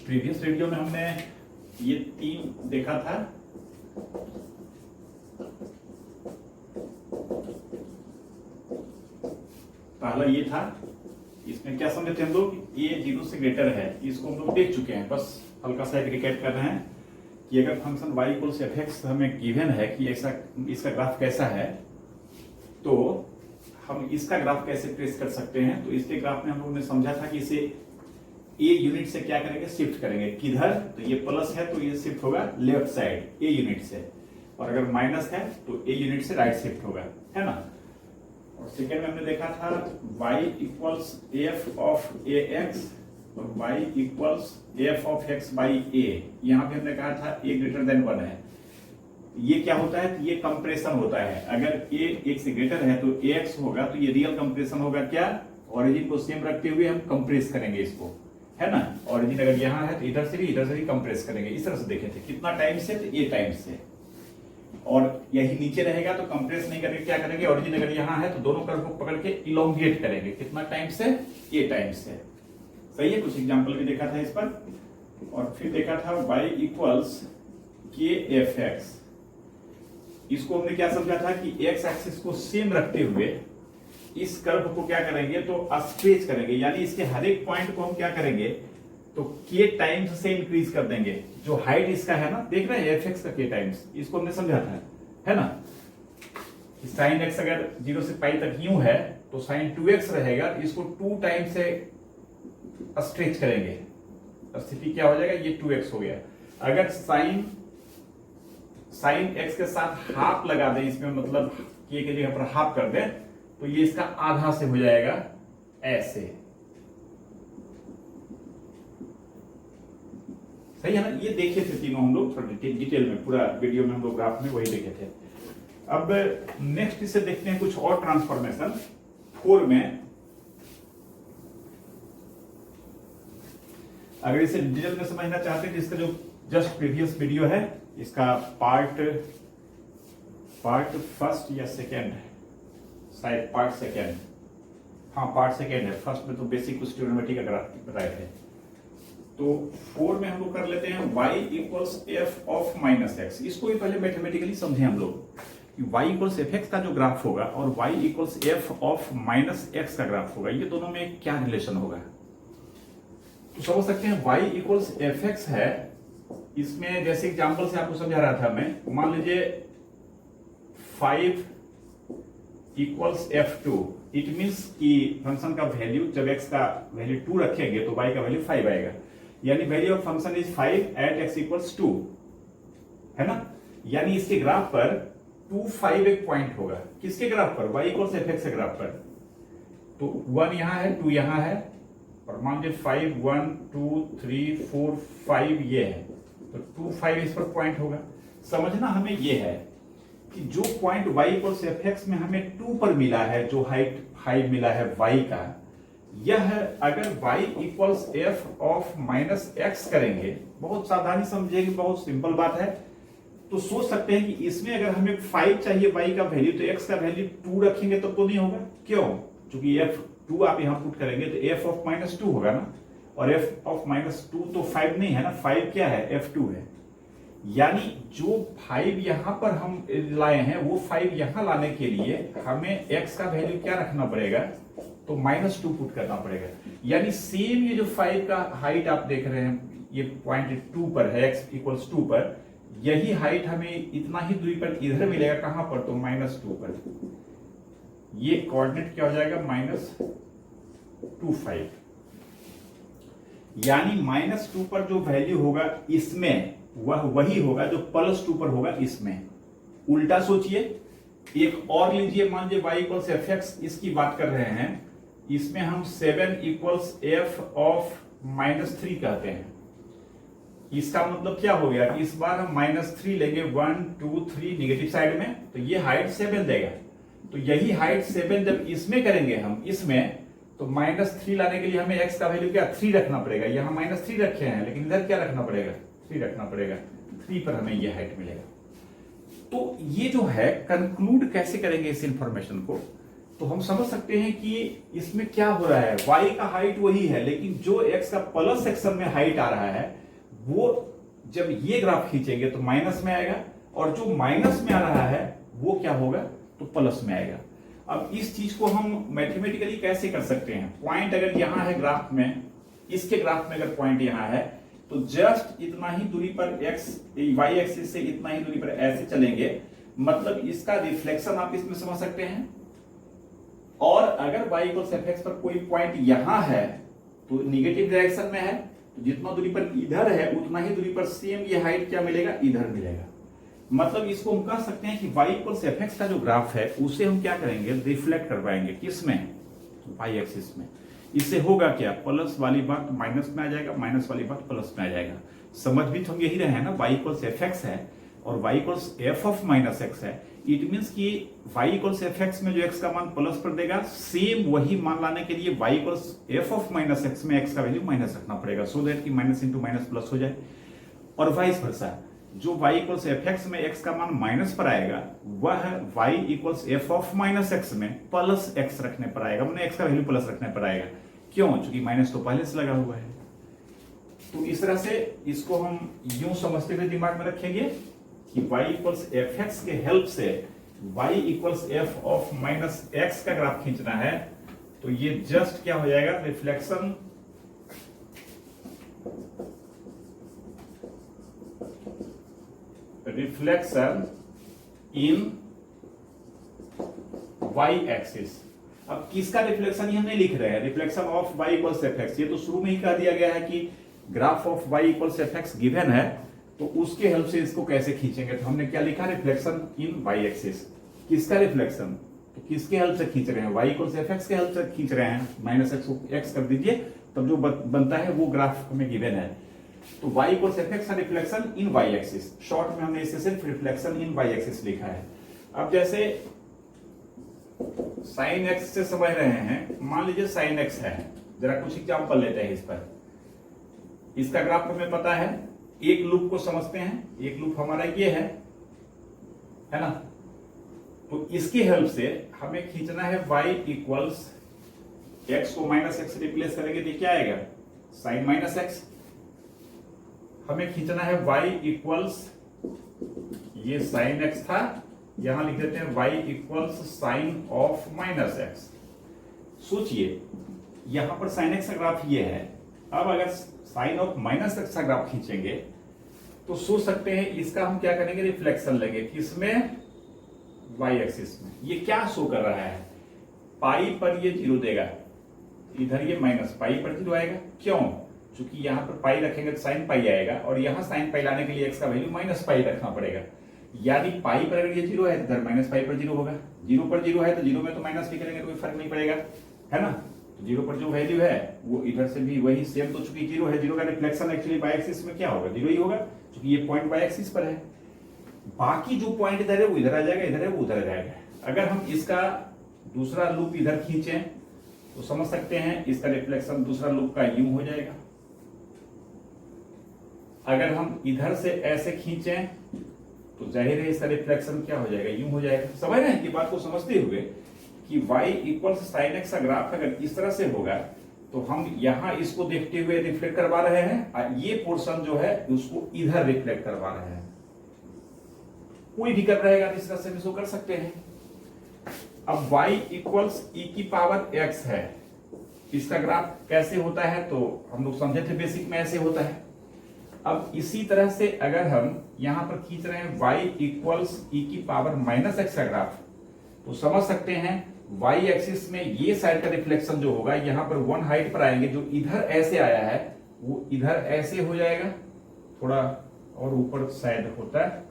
Previous video में हमने ये 3 देखा था। पहला ये था, इसमें क्या समझे थे हम लोग, ये 0 से ग्रेटर है, इसको हम लोग देख चुके हैं। बस हल्का सा रिकेट कर रहे हैं कि अगर function y equals F x हमें गिवन है कि ऐसा इसका ग्राफ कैसा है, तो हम इसका ग्राफ कैसे ट्रेस कर सकते हैं। तो इसके ग्राफ में हम लोगों ने समझा था कि इसे ए यूनिट से क्या करेंगे, शिफ्ट करेंगे। किधर? तो ये प्लस है तो ये शिफ्ट होगा लेफ्ट साइड ए यूनिट से, और अगर माइनस है तो ए यूनिट से राइट शिफ्ट होगा, है ना। और सेकेंड में हमने देखा था y equals F of A X और y equals F of X by A. यहां पे हमने कहा था a ग्रेटर देन 1 है। ये क्या होता है, ये कंप्रेशन होता है। अगर a 1 से ग्रेटर है तो ax होगा, तो ये रियल कंप्रेशन होगा। क्या? ओरिजिन को सेम रखते हुए हम कंप्रेस करेंगे इसको, है ना। ओरिजिन अगर यहाँ है तो इधर से भी कंप्रेस करेंगे। इस तरह से देखे थे। कितना टाइम से? तो a टाइम से। और यही नीचे रहेगा तो कंप्रेस नहीं करेंगे, क्या करेंगे, ओरिजिन अगर यहाँ है तो दोनों कर्व को पकड़ के इलोंगेट करेंगे। कितना टाइम से? a टाइम से। सही है। कुछ एग्जांपल भी देखा था इस पर। और फिर देखा था y इक्वल्स के एफ एक्स। इसको हमने क्या समझा था कि x एक्सिस को सेम रखते हुए इस कर्व को क्या करेंगे, तो स्ट्रेच करेंगे। यानी इसके हर एक पॉइंट को हम क्या करेंगे, तो k टाइम्स से इंक्रीज कर देंगे। जो हाइट इसका है ना, देख रहे हैं एफ एक्स का k टाइम्स, इसको हमने समझा था, है ना। साइन x अगर 0 से पाई तक यूं है तो साइन 2x रहेगा, इसको 2 टाइम से स्ट्रेच करेंगे। स्थिति क्या हो जाएगा, ये 2x हो गया। अगर साइन x के साथ हाफ लगा दें इसमें, मतलब k की जगह पर हाफ कर दें, तो ये इसका आधा से हो जाएगा ऐसे। सही है ना। ये देखे थे तीनों हम लोग डिटेल में, पूरा वीडियो में हम लोग ग्राफ में वही देखे थे। अब नेक्स्ट इसे देखते हैं कुछ और ट्रांसफॉर्मेशन 4 में। अगर इसे डिटेल में समझना चाहते हैं, जिसका जो जस्ट प्रीवियस वीडियो है, इसका पार्ट फर्स्ट या सेकेंड, शायद पार्ट सेकेंड, हाँ पार्ट सेकेंड है। फर्स्ट में तो बेसिक कुछ ट्रिग्नोमेट्री का ग्राफ बताए थे। तो 4 में हम लोग कर लेते हैं y equals F of minus x. इसको भी पहले मैथमेटिकली समझे हम लोग कि y इक्वल्स एफ एक्स का जो ग्राफ होगा और y equals F of minus x का ग्राफ होगा, ये दोनों में क्या रिलेशन होगा। तो समझ सकते हैं y इक्वल्स एफ एक्स है। इसमें जैसे एग्जांपल से आपको समझा रहा था मैं, मान लीजिए 5 इक्वल्स f2। इट मीन्स कि फंक्शन का वैल्यू, जब x का वैल्यू 2 रखेंगे तो y का वैल्यू 5 आएगा। यानी value of function is 5 at x equals 2, है ना। यानी इसके ग्राफ पर 2, 5 एक पॉइंट होगा। किसके ग्राफ पर? y इक्वल्स एफ एक्स के ग्राफ पर। तो 1 यहां है, 2 यहां है, और मान लीजिए 5, 1, 2, 3, 4, 5 ये है, तो 2, 5 इस पर पॉइंट होगा। समझना हमें ये है कि जो point y equals F x में हमें 2 पर मिला है, जो हाइट मिला है y का, यह अगर y equals F of minus x करेंगे, बहुत सावधानी समझिएगा, बहुत सिंपल बात है। तो सोच सकते हैं कि इसमें अगर हमें 5 चाहिए y का वैल्यू, तो x का वैल्यू 2 रखेंगे तो नहीं होगा। क्यों? क्योंकि f2 आप यहां पुट करेंगे तो f ऑफ माइनस 2 होगा ना, और f ऑफ माइनस 2 तो 5 नहीं है ना, 5 क्या है, f2 है। यानी जो 5 यहां पर हम लाए हैं, वो 5 यहां लाने के लिए हमें x का वैल्यू क्या रखना पड़ेगा, तो -2 पुट करना पड़ेगा। यानी सेम ये जो 5 का हाइट आप देख रहे हैं, ये पॉइंट 2 पर है, x इक्वल्स 2 पर, यही हाइट हमें इतना ही दूरी पर इधर मिलेगा। कहां पर? तो -2 पर। ये कोऑर्डिनेट क्या हो जाएगा, -25। यानी -2 पर जो वैल्यू होगा इसमें, वह वही होगा जो +2 पर होगा इसमें। उल्टा सोचिए, एक और लीजिए, मान लीजिए y इक्वल्स एफ एक्स, इसकी बात कर रहे हैं। इसमें हम 7 इक्वल्स एफ ऑफ -3 कहते हैं। इसका मतलब क्या हो गया कि इस बार हम -3 लेंगे, 1, 2, 3 निगेटिव साइड में, तो ये हाइट 7 देगा। तो यही हाइट 7 जब इसमें करेंगे हम, इसमें, तो -3 लाने के लिए हमें x का वैल्यू क्या 3 रखना पड़ेगा। यहां -3 रखे हैं, लेकिन इधर क्या रखना पड़ेगा, 3 रखना पड़ेगा। 3 पर हमें ये हाइट मिलेगा। तो ये जो है कंक्लूड कैसे करेंगे इस इंफॉर्मेशन को, तो हम समझ सकते हैं कि इसमें क्या हो रहा है, y का हाइट वही है लेकिन जो x का प्लस सेक्शन में हाइट आ रहा है वो जब ये ग्राफ खींचेंगे तो माइनस में आएगा, और जो माइनस में आ रहा है वो क्या होगा, तो प्लस में आएगा। अब इस चीज को हम मैथमेटिकली कैसे कर सकते हैं, पॉइंट अगर यहां है ग्राफ में, इसके ग्राफ में अगर पॉइंट यहां है तो जस्ट इतना ही दूरी पर y एक्सिस से इतना ही दूरी पर ऐसे चलेंगे, मतलब इसका रिफ्लेक्शन आप इसमें समझ सकते हैं। और अगर y इक्वल्स fx पर कोई पॉइंट यहां है तो निगेटिव डायरेक्शन में है, तो जितना दूरी पर इधर है उतना ही दूरी पर सेम ये हाइट क्या मिलेगा, इधर मिलेगा। मतलब इसको हम कह सकते हैं कि y इक्वल्स fx का जो ग्राफ है उसे हम क्या करेंगे, रिफ्लेक्ट करवाएंगे किसमें, y एक्सिस में। इससे होगा क्या, प्लस वाली बात माइनस में आ जाएगा, माइनस वाली बात प्लस में आ जाएगा। समझ भी तो हम यही रहे हैं ना, y इक्वल्स fx है और y equals f of minus x है। इट मींस कि y इक्वल्स fx में जो x का मान प्लस पर देगा, सेम वही मान लाने के लिए y equals f of minus x में x का वैल्यू माइनस रखना पड़ेगा, सो दैट कि माइनस इंटू माइनस प्लस हो जाए। और वाइस वर्सा, जो y इक्वल्स fx में x का मान माइनस पर आएगा वह y equals f of minus x में प्लस x रखने पर आएगा, मैंने x का वैल्यू प्लस रखने पर आएगा। क्यों, क्योंकि माइनस तो पहले से लगा हुआ है। तो इस तरह से इसको हम यूं समझते हुए दिमाग में रखेंगे कि y इक्वल्स fx के हेल्प से y equals f of minus x का ग्राफ खींचना है, तो ये जस्ट क्या हो जाएगा, रिफ्लेक्शन इन y एक्सिस। अब किसका रिफ्लेक्शन ही हम नहीं लिख रहे हैं, reflection of y equals fx, ये तो शुरू में ही कह दिया गया है कि graph of y equals fx given है, तो उसके हेल्प से इसको कैसे खींचेंगे। तो हमने क्या लिखा, रिफ्लेक्शन इन y एक्सिस। किसका रिफ्लेक्शन, तो किसके हेल्प से खींच रहे हैं, y इक्वल्स fx के हेल्प से खींच रहे हैं, माइनस x को x कर दीजिए, तब जो बनता है वो ग्राफ हमें गिवन है। तो y इक्वल्स fx का reflection in y axis, short में हमने इसे सिर्फ रिफ्लेक्शन इन y एक्सिस लिखा है। अब जैसे साइन x से समझ रहे हैं, मान लीजिए साइन x है, जरा कुछ एग्जांपल लेते हैं इस पर। इसका ग्राफ हमें पता है, एक लूप को समझते हैं, एक लूप हमारा ये है ना, तो इसकी हेल्प से हमें खींचना है y इक्वल्स x को माइनस x रिप्लेस करेंगे तो क्या आएगा, साइन माइनस x। हमें खींचना है y इक्वल्स, ये साइन x था, यहां लिख देते हैं y equals sine of minus x। सोचिए यहां पर साइन x का ग्राफ ये है, अब अगर साइन ऑफ माइनस x का ग्राफ खींचेंगे तो सोच सकते हैं इसका हम क्या करेंगे, रिफ्लेक्शन लेंगे किसमें, y एक्सिस में। ये क्या शो कर रहा है, पाई पर ये 0 देगा, इधर ये माइनस पाई पर 0 आएगा। क्यों, क्योंकि यहाँ पर पाई रखेंगे तो साइन पाई आएगा, और यहाँ साइन पाई लाने के लिए x का वैल्यू माइनस पाई रखना पड़ेगा। यानी पाई पर अगर ये 0 है इधर माइनस पाई पर 0 होगा, 0 पर 0 है तो 0 में तो माइनस भी करेंगे तो कोई फर्क नहीं पड़ेगा, है ना। तो 0 पर जो वैल्यू है वो इधर से भी वही सेम, तो चूंकि 0 है, 0 का रिफ्लेक्शन एक्चुअली y एक्सिस में क्या होगा, 0 ही होगा, क्योंकि ये पॉइंट y एक्सिस पर है। बाकी जो पॉइंट इधर है वो इधर आ जाएगा, इधर है वो उधर आ जाएगा। अगर हम इसका दूसरा लूप इधर खींचें तो समझ सकते हैं इसका रिफ्लेक्शन दूसरा लूप का यूं हो जाएगा। अगर हम इधर से ऐसे खींचें तो जाहिर है इसका रिफ्लेक्शन क्या हो जाएगा, यूं हो जाएगा। समझ रहे हैं कि बात को समझते हुए कि y इक्वल्स साइन एक्स का ग्राफ अगर इस तरह से होगा तो हम यहां इसको देखते हुए रिफ्लेक्ट करवा रहे हैं, ये पोर्शन जो है उसको इधर रिफ्लेक्ट करवा रहे हैं। कोई भी कर रहेगा तो इस तरह से भी इसको कर सकते हैं। अब y इक्वल्स e की पावर x है, इसका ग्राफ कैसे होता है तो हम लोग समझे थे बेसिक में, ऐसे होता है। अब इसी तरह से अगर हम यहां पर खींच रहे हैं y इक्वल्स e की पावर माइनस x का ग्राफ, तो समझ सकते हैं y एक्सिस में ये साइड का रिफ्लेक्शन जो होगा यहां पर 1 हाइट पर आएंगे, जो इधर ऐसे आया है वो इधर ऐसे हो जाएगा, थोड़ा और ऊपर साइड होता है,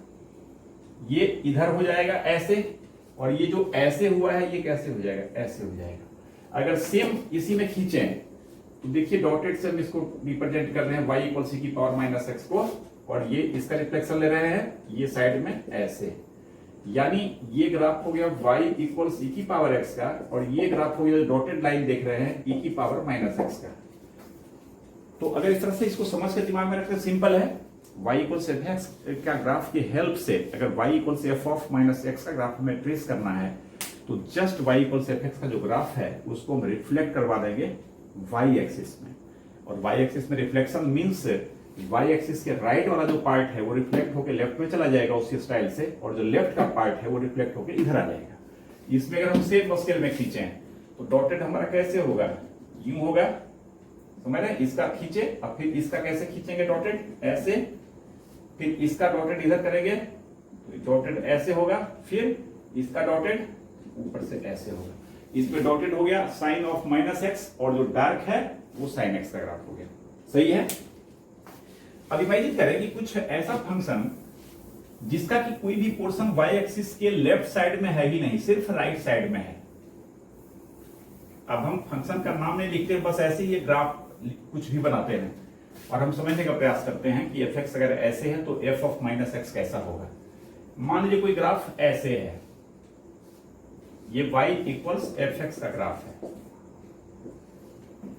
ये इधर हो जाएगा ऐसे, और ये जो ऐसे हुआ है ये कैसे हो जाएगा, ऐसे हो जाएगा। अगर सेम इसी में खींचें तो देखिए डॉटेड से हम इसको रिप्रेजेंट कर रहे हैं y इक्वल सी की पावर माइनस एक्स को, और ये इसका रिफ्लेक्शन ले रहे हैं ये साइड में ऐसे, यानी ये ग्राफ हो गया y इक्वल सी की पावर x का, और ये ग्राफ हो गया डॉटेड लाइन देख रहे हैं e की पावर माइनस एक्स का। तो अगर इस तरह से इसको समझ के दिमाग में रखते, सिंपल है, y इक्वल से f का ग्राफ की हेल्प से अगर y इक्वल से f ऑफ माइनस एक्स का ग्राफ हमें ट्रेस करना है तो just y equals F x का जो ग्राफ है उसको हम रिफ्लेक्ट करवा देंगे y एक्सिस में, और y एक्सिस में रिफ्लेक्शन मीन्स y एक्सिस के राइट वाला जो पार्ट है वो रिफ्लेक्ट होकर लेफ्ट में चला जाएगा उसी स्टाइल से, और जो लेफ्ट का पार्ट है वो रिफ्लेक्ट होकर इधर आ जाएगा। इसमें अगर हम सेम स्केल में खींचे तो डॉटेड हमारा कैसे होगा, यूं होगा, समझ रहे हैं? इसका खींचे, अब फिर इसका कैसे खींचेंगे डॉटेड, ऐसे, फिर इसका डॉटेड इधर करेंगे तो डॉटेड ऐसे होगा, फिर इसका डॉटेड ऊपर से ऐसे होगा। इसमें डॉटेड हो गया साइन ऑफ -x, और जो डार्क है वो साइन x का ग्राफ हो गया। सही है। अब इमेजिन करें कि कुछ ऐसा फंक्शन जिसका कि कोई भी पोर्शन y एक्सिस के लेफ्ट साइड में है ही नहीं, सिर्फ राइट साइड में है। अब हम फंक्शन का नाम नहीं लिखते, बस ऐसे ही ग्राफ कुछ भी बनाते हैं और हम समझने का प्रयास करते हैं कि f(x) अगर ऐसे है तो f ऑफ -x कैसा होगा। मान लीजिए कोई ग्राफ ऐसे है, ये y इक्वल्स f(x) का ग्राफ है,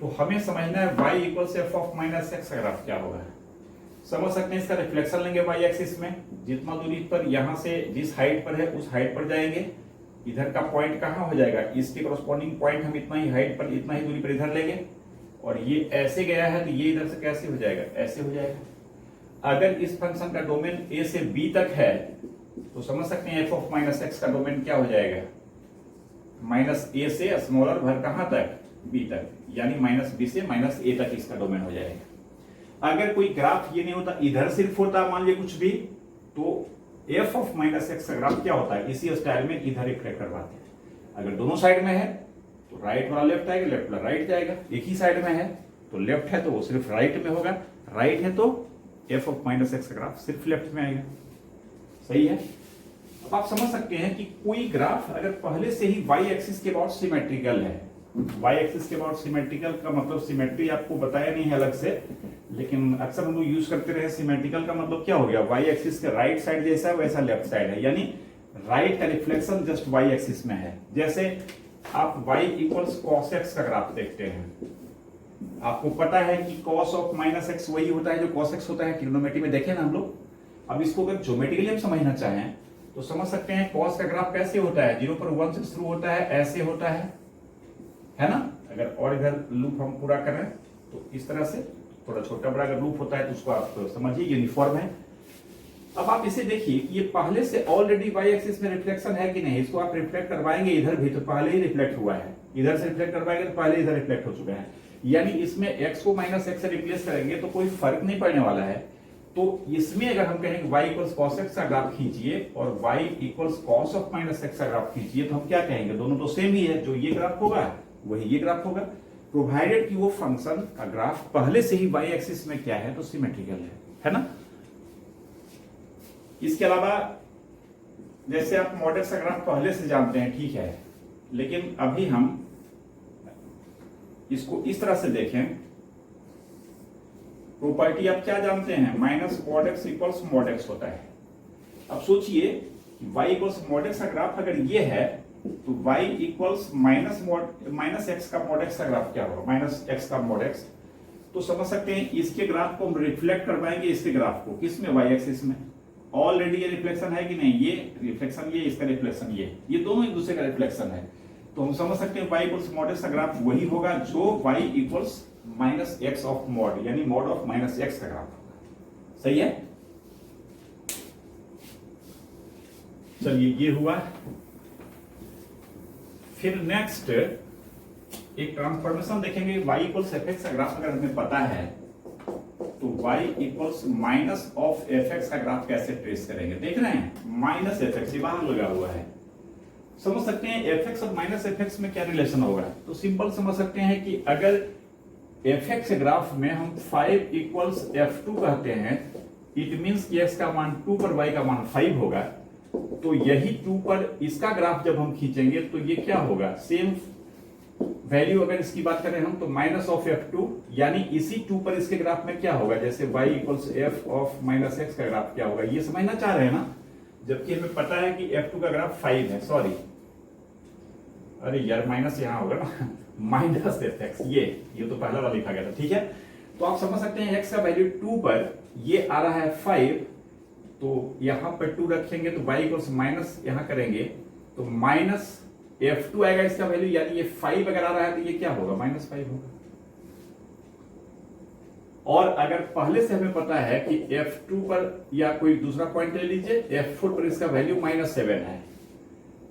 तो हमें समझना है y equals f of -x का ग्राफ क्या होगा। समझ सकते हैं, इसका रिफ्लेक्शन लेंगे y एक्सिस में, जितना दूरी पर यहां से जिस हाइट पर है उस हाइट पर जाएंगे, इधर का पॉइंट कहां हो जाएगा, इसके कॉरस्पॉन्डिंग पॉइंट हम इतना ही हाइट पर, इतना ही दूरी पर इधर लेंगे, और ये ऐसे गया है तो ये इधर से कैसे हो जाएगा, ऐसे हो जाएगा। अगर इस फंक्शन का डोमेन a से b तक है तो समझ सकते हैं f ऑफ -x का डोमेन क्या हो जाएगा, -a से स्मॉलर भर कहां तक, b तक, यानी -b से -a तक इसका डोमेन हो जाएगा। अगर कोई ग्राफ ये नहीं होता, इधर सिर्फ होता मान लीजिए कुछ भी, तो f ऑफ -x का ग्राफ क्या होता है, इसी स्टाइल में इधर रिफ्लेक्ट करवाते हैं। अगर दोनों साइड में है तो राइट वाला लेफ्ट आएगा, लेफ्ट वाला राइट जाएगा। एक ही साइड में है तो लेफ्ट है तो वो सिर्फ राइट में होगा, राइट है तो f ऑफ -x का ग्राफ सिर्फ लेफ्ट में आएगा। सही है। अब आप समझ सकते हैं कि कोई ग्राफ अगर पहले से ही y एक्सिस के अबाउट सिमेट्रिकल है, y एक्सिस के अबाउट सिमेट्रिकल का मतलब सिमेट्री आपको बताया नहीं है अलग से, लेकिन अक्सर हम लोग यूज करते रहे। सिमेट्रिकल का मतलब क्या हो गया, y एक्सिस के राइट साइड जैसा है वैसा लेफ्ट साइड है, यानी राइट का रिफ्लेक्शन जस्ट y एक्सिस में है। जैसे आप y इक्वल्स cos x का ग्राफ देखते हैं, आपको पता है कि cos ऑफ -x वही होता है जो cos x होता है, ट्रिग्नोमेट्री में देखे ना हम लोग। अब इसको अगर ज्योमेट्रिकली हम समझना चाहें तो समझ सकते हैं cos का ग्राफ कैसे होता है, 0 पर 1 से शुरू होता है, ऐसे होता है ना। अगर और इधर लूप हम पूरा करें तो इस तरह से, थोड़ा छोटा बड़ा अगर लूप होता है तो उसको आप समझिए यूनिफॉर्म है। अब आप इसे देखिए कि ये पहले से ऑलरेडी y एक्सिस में रिफ्लेक्शन है कि नहीं, इसको आप रिफ्लेक्ट करवाएंगे इधर भी तो पहले ही रिफ्लेक्ट हुआ है, इधर से रिफ्लेक्ट करवाएंगे तो पहले इधर रिफ्लेक्ट हो चुका है, यानी इसमें x को -x से रिप्लेस करेंगे तो कोई फर्क नहीं पड़ने वाला है। तो इसमें अगर हम कहेंगे y इक्वल्स cos x का ग्राफ खींचिए और y equals cos of -x का ग्राफ खींचिए, तो हम क्या कहेंगे, दोनों तो सेम ही है, जो ये ग्राफ होगा वही ये ग्राफ होगा, प्रोवाइडेड कि वो फंक्शन का ग्राफ पहले से ही y एक्सिस में क्या है तो सिमेट्रिकल है ना। इसके अलावा जैसे आप मॉडल का ग्राफ पहले से जानते हैं, ठीक है, लेकिन अभी हम इसको इस तरह से देखें, प्रॉपर्टी आप क्या जानते हैं, -mod x equals mod x होता है। अब सोचिए y इक्वल्स mod x का ग्राफ अगर ये है तो y इक्वल्स -x का mod x का ग्राफ क्या होगा, -x का mod x। तो समझ सकते हैं इसके ग्राफ को हम रिफ्लेक्ट करवाएंगे इसके ग्राफ को, किसमें, y एक्सिस में। ऑलरेडी ये रिफ्लेक्शन है कि नहीं, ये रिफ्लेक्शन, ये इसका रिफ्लेक्शन, ये दोनों एक दूसरे का रिफ्लेक्शन है। तो हम समझ सकते हैं y इक्वल्स mod x का ग्राफ वही होगा जो y equals -x of mod, यानी mod ऑफ -x का ग्राफ होगा। सही है। चलिए ये हुआ। फिर नेक्स्ट एक ट्रांसफॉर्मेशन देखेंगे, y इक्वल्स fx का ग्राफ अगर हमें पता है तो y equals minus of fx का ग्राफ कैसे ट्रेस करेंगे। देख रहे हैं -fx ये बाहर लगा हुआ है, समझ सकते हैं fx और -fx में क्या रिलेशन होगा। तो सिंपल समझ सकते हैं कि अगर fx ग्राफ में हम 5 इक्वल्स f2 कहते हैं, इट मींस कि x का मान 2 पर y का मान 5 होगा, तो यही 2 पर इसका ग्राफ जब हम खींचेंगे तो ये क्या होगा, सेम वैल्यू अगर इसकी बात करें हम तो -f2, यानी इसी 2 पर इसके ग्राफ में क्या होगा, जैसे y equals f of -x का ग्राफ क्या होगा, ये समझना चाह रहे हैं ना। जबकि हमें पता है कि f2 का ग्राफ 5 है, सॉरी, अरे यार माइनस यहाँ होगा ना, -fx, ये तो पहला वाला लिखा गया था, ठीक है। तो आप समझ सकते हैं x का वैल्यू 2 पर ये आ रहा है 5, तो यहां पर 2 रखेंगे तो y इक्वल्स माइनस यहां करेंगे तो F2 आएगा इसका वैल्यू, यानी ये 5 अगर आ रहा है तो ये क्या होगा, -5 होगा। और अगर पहले से हमें पता है कि F2 पर, या कोई दूसरा पॉइंट ले लीजिए, F4 पर इसका वैल्यू -7 है,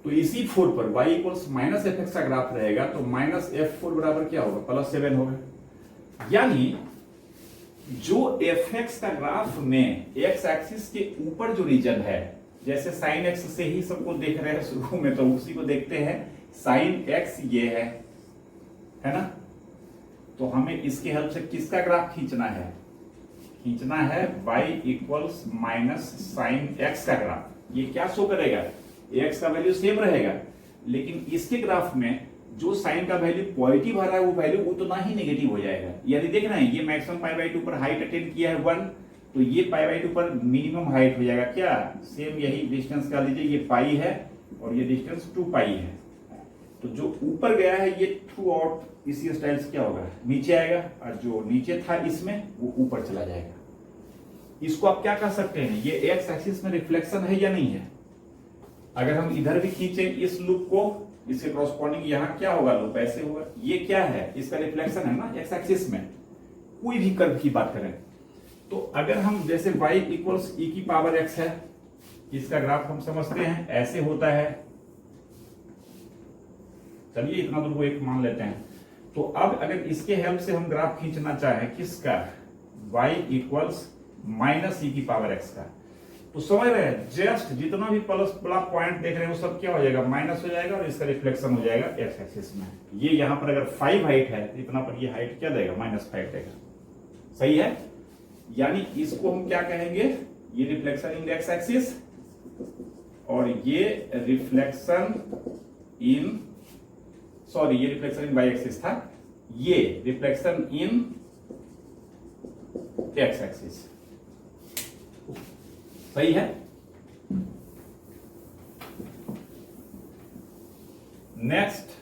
तो इसी 4 पर y इक्वल्स -fx का ग्राफ रहेगा, तो -f4 बराबर क्या होगा, +7 होगा। यानी जो fx का ग्राफ में x एक्सिस के ऊपर जो रीजन है, जैसे sin x से ही सबको देख रहे हैं शुरू में, तो उसी को देखते हैं। sin x ये है ना, तो हमें इसके हेल्प से किसका ग्राफ खींचना है, खींचना है y इक्वल्स -sin x का ग्राफ। ये क्या शो करेगा, x का वैल्यू सेम रहेगा, लेकिन इसके ग्राफ में जो साइन का वैल्यू पॉजिटिव आ रहा है वो वैल्यू उतना ही नेगेटिव हो जाएगा। यानी देख रहे हैं, ये मैक्सिमम π/2 पर हाइट अटेन किया है 1, तो ये π/2 पर मिनिमम हाइट हो जाएगा क्या, सेम यही डिस्टेंस का लीजिए, ये पाई है और ये डिस्टेंस 2 पाई है। तो जो ऊपर गया है ये थ्रू आउट इसी स्टाइल से क्या होगा, नीचे आएगा, और जो नीचे था इसमें वो ऊपर चला जाएगा। इसको आप क्या कह सकते हैं, ये एक्स एक्सिस में रिफ्लेक्शन है या नहीं है। अगर हम इधर भी खींचे इस लूप को, इसके कॉरस्पॉन्डिंग यहां क्या होगा, लूप ऐसे होगा। ये क्या है, इसका रिफ्लेक्शन है ना एक्स एक्सिस में। कोई भी कर्व की बात करें तो अगर हम जैसे y इक्वल्स e की पावर x है, इसका ग्राफ हम समझते हैं ऐसे होता है। चलिए इतना दूर को एक मान लेते हैं। तो अब अगर इसके हेल्प से हम ग्राफ खींचना चाहें किसका, y इक्वल्स -e की पावर x का, तो समझ रहे हैं, जस्ट जितना भी प्लस वाला पॉइंट देख रहे हैं वो सब क्या हो जाएगा, माइनस हो जाएगा, और इसका रिफ्लेक्शन हो जाएगा एक्स एक्सिस में। ये यहां पर अगर 5 हाइट है, इतना पर ये हाइट क्या देगा, -5 देगा। सही है, यानी इसको हम क्या कहेंगे, ये रिफ्लेक्शन इन एक्स एक्सिस, और ये रिफ्लेक्शन इन, सॉरी ये रिफ्लेक्शन इन वाई एक्सिस था, ये रिफ्लेक्शन इन एक्स एक्सिस। सही है। नेक्स्ट,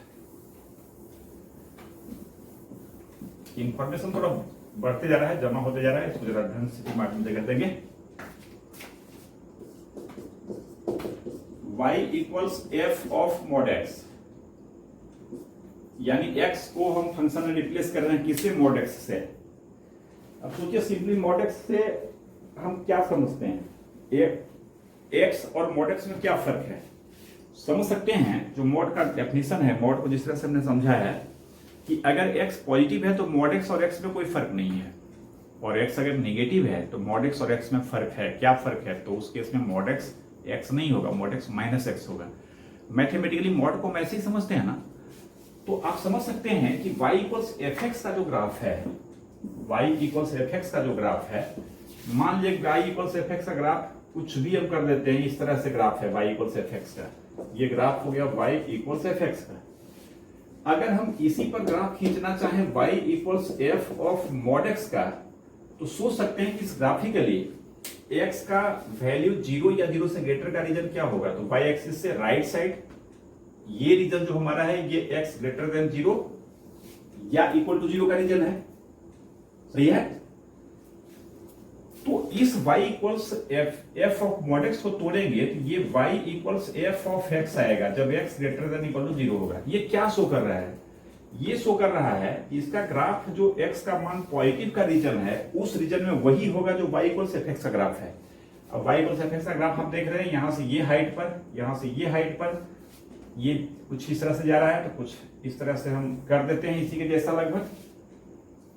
इंफॉर्मेशन थोड़ा बढ़ते जा रहा है, जमा होते जा रहा है, इसको जरा ढंग से दिमाग में जगह देंगे। y equals f of mod x, यानी x को हम फंक्शन में रिप्लेस कर रहे हैं किससे, mod x से। अब सोचिए सिंपली mod x से हम क्या समझते हैं, एक्स और mod x में क्या फर्क है, समझ सकते हैं। जो mod का डेफिनेशन है, mod को जिस तरह से हमने समझा है कि अगर x पॉजिटिव है तो mod x और x में कोई फर्क नहीं है, और x अगर नेगेटिव है तो mod x और x में फर्क है। क्या फर्क है, तो उस केस में mod x x नहीं होगा, mod x -x होगा। मैथमेटिकली mod को हम ऐसे ही समझते हैं ना, तो आप समझ सकते हैं कि y इक्वल्स fx का जो ग्राफ है, y इक्वल्स fx का जो ग्राफ है, मान लीजिए y इक्वल्स fx का ग्राफ कुछ भी हम कर देते हैं, इस तरह से ग्राफ है y इक्वल्स fx का, ये ग्राफ हो गया y इक्वल्स fx का। अगर हम इसी पर ग्राफ खींचना चाहें y equals f of mod x का, तो सोच सकते हैं कि इस ग्राफिकली x का वैल्यू 0 या 0 से ग्रेटर का रीजन क्या होगा, तो y एक्सिस से राइट साइड ये रीजन जो हमारा है ये x ग्रेटर देन 0 या इक्वल टू 0 का रीजन है। सही है, तो इस y equals f of mod x को तोड़ेंगे तो ये y equals f of x आएगा जब x greater than equal to 0 होगा। ये क्या शो कर रहा है, ये शो कर रहा है इसका ग्राफ जो x का मान पॉजिटिव का रीजन है, उस रीजन में वही होगा जो y इक्वल्स fx का ग्राफ है। अब y इक्वल्स fx का ग्राफ हम देख रहे हैं, यहां से ये हाइट पर, यहां से ये हाइट पर, ये कुछ इस तरह से जा रहा है, तो कुछ इस तरह से हम कर देते हैं इसी के जैसा लगभग।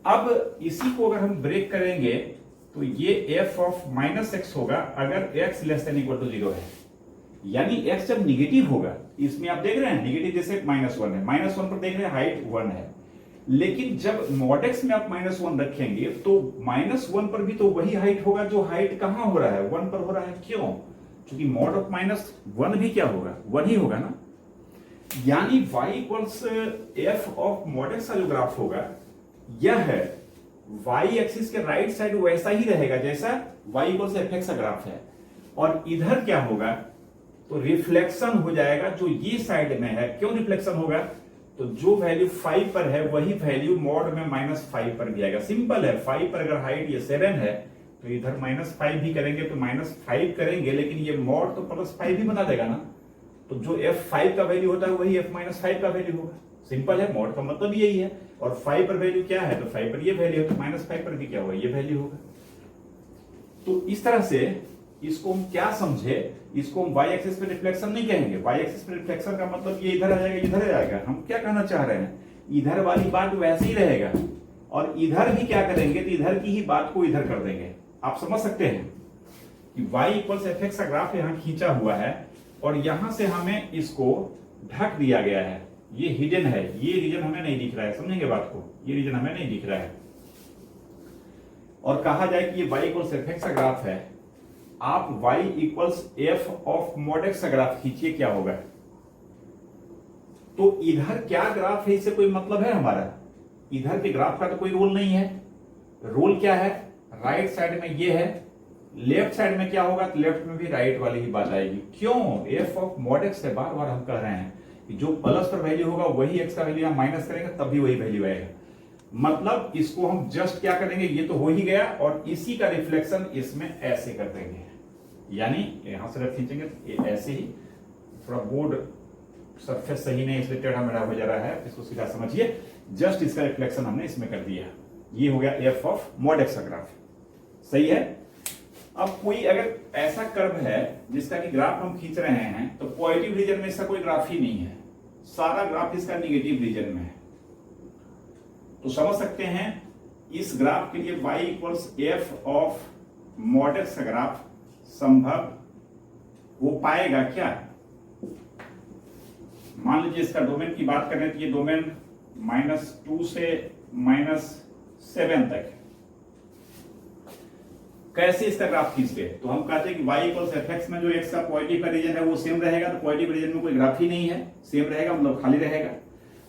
अब इसी को अगर हम ब्रेक करेंगे तो ये f ऑफ -x होगा अगर x less than equal to 0 है, यानी x जब निगेटिव होगा, इसमें आप देख रहे हैं निगेटिव जैसे -1 है, -1 पर देख रहे हैं हाइट 1 है, लेकिन जब mod x में आप -1 रखेंगे तो -1 पर भी तो वही हाइट होगा जो हाइट कहां हो रहा है, 1 पर हो रहा है। क्यों, क्योंकि mod ऑफ -1 भी क्या होगा, 1 ही होगा ना। यानी y equals f of mod x का जो ग्राफ होगा यह है y एक्सिस के राइट साइड वैसा ही रहेगा जैसा y इक्वल्स fx का ग्राफ है, और इधर क्या होगा, तो रिफ्लेक्शन हो जाएगा जो ये साइड में है। क्यों रिफ्लेक्शन होगा, तो जो वैल्यू 5 पर है वही वैल्यू mod में -5 पर भी आएगा। सिंपल है, 5 पर अगर हाइट ये 7 है तो इधर -5 भी करेंगे तो -5 करेंगे, लेकिन ये mod तो +5 भी बना देगा ना, तो जो f5 का वैल्यू होता है वही f-5 का वैल्यू होगा। सिंपल है, मॉड का मतलब यही है। और 5 पर वैल्यू क्या है, तो 5 पर ये वैल्यू है, तो -5 पर भी क्या होगा, ये वैल्यू होगा। तो इस तरह से इसको हम क्या समझे, इसको हम y एक्सिस पे रिफ्लेक्शन नहीं कहेंगे। y एक्सिस पे रिफ्लेक्शन का मतलब ये इधर आ जाएगा, इधर आ जाएगा। हम क्या कहना चाह रहे हैं, इधर वाली बात वैसे ही रहेगा और इधर भी क्या करेंगे, तो इधर की ही बात को इधर कर देंगे। आप समझ सकते हैं कि y इक्वल्स fx का ग्राफ यहाँ खींचा हुआ है और यहां से हमें इसको ढक दिया गया है। ये हिडन है, ये रीजन हमें नहीं दिख रहा है, समझेंगे बात को, ये रीजन हमें नहीं दिख रहा है। और कहा जाए कि ये y इक्वल्स fx का ग्राफ है, आप y equals f of mod x का ग्राफ खींचिए, क्या होगा। तो इधर क्या ग्राफ है, इससे कोई मतलब है हमारा, इधर के ग्राफ का तो कोई रोल नहीं है। रोल क्या है, राइट साइड में ये है, लेफ्ट साइड में क्या होगा, तो लेफ्ट में भी राइट वाली ही बात आएगी। क्यों, f ऑफ mod x से बार बार हम कह रहे हैं कि जो प्लस पर वैल्यू होगा वही x का वैल्यू हम माइनस करेंगे तब भी वही वैल्यू आएगा। मतलब इसको हम जस्ट क्या करेंगे, ये तो हो ही गया और इसी का रिफ्लेक्शन इसमें ऐसे कर देंगे, यानी यहां से रख खींचेंगे तो ऐसे ही। थोड़ा बोर्ड सरफेस सही नहीं इसलिए टेढ़ा मेढ़ा हो जा रहा है, इसको सीधा समझिए। जस्ट इसका रिफ्लेक्शन हमने इसमें कर दिया, ये हो गया f ऑफ mod x का ग्राफ। सही है। अब कोई अगर ऐसा कर्व है जिसका कि ग्राफ हम खींच रहे हैं, तो पॉजिटिव रीजन में इसका कोई ग्राफ ही नहीं है, सारा ग्राफ इसका निगेटिव रीजन में है। तो समझ सकते हैं इस ग्राफ के लिए y equals f of mod x का ग्राफ संभव हो पाएगा क्या। मान लीजिए इसका डोमेन की बात करें तो ये डोमेन -2 से -7 तक है। कैसे इसका ग्राफ खींचते हैं, तो हम कहते हैं कि y इक्वल्स fx में जो x का पॉजिटिव का रीजन है वो सेम रहेगा, तो पॉजिटिव रीजन में कोई ग्राफ ही नहीं है, सेम रहेगा मतलब खाली रहेगा।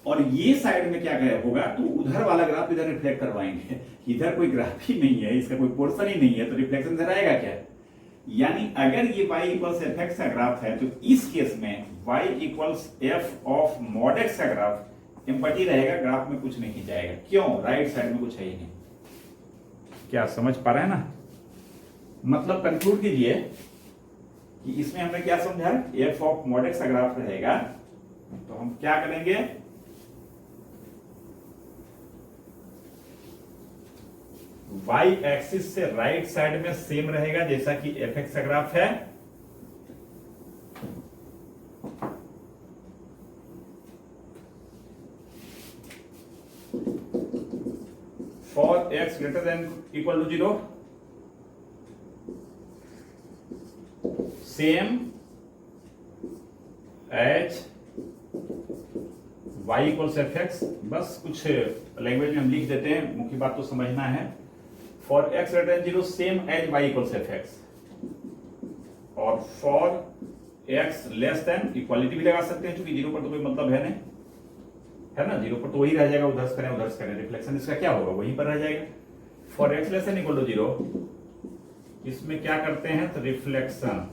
और ये साइड में क्या होगा, तो उधर वाला ग्राफ इधर रिफ्लेक्ट करवाएंगे, इधर कोई ग्राफ ही नहीं है, इसका कोई पोर्शन ही नहीं है, तो रिफ्लेक्शन इधर आएगा क्या। यानी अगर ये y इक्वल्स fx का ग्राफ है तो इस केस में y equals f of mod x का ग्राफ एम्पटी रहेगा, ग्राफ में कुछ नहीं जाएगा। क्यों, राइट साइड में कुछ है ही नहीं। क्या समझ पा रहे हैं ना, मतलब कंक्लूड कीजिए कि इसमें हमने क्या समझा, f ऑफ mod x का ग्राफ रहेगा तो हम क्या करेंगे, y एक्सिस से राइट साइड में सेम रहेगा जैसा कि fx का ग्राफ है। For x greater than equal to 0 same as y equals fx। बस कुछ लैंग्वेज में हम लिख देते हैं, मुख्य बात तो समझना है। For x greater than 0 same as y equals fx, और for x less than equality भी लगा सकते हैं, क्योंकि 0 पर तो कोई मतलब है नहीं, है ना, 0 पर तो वही रह जाएगा, उधर से करें रिफ्लेक्शन इसका क्या होगा, वहीं पर रह जाएगा। For x less than equal to 0 इसमें क्या करते हैं, तो reflection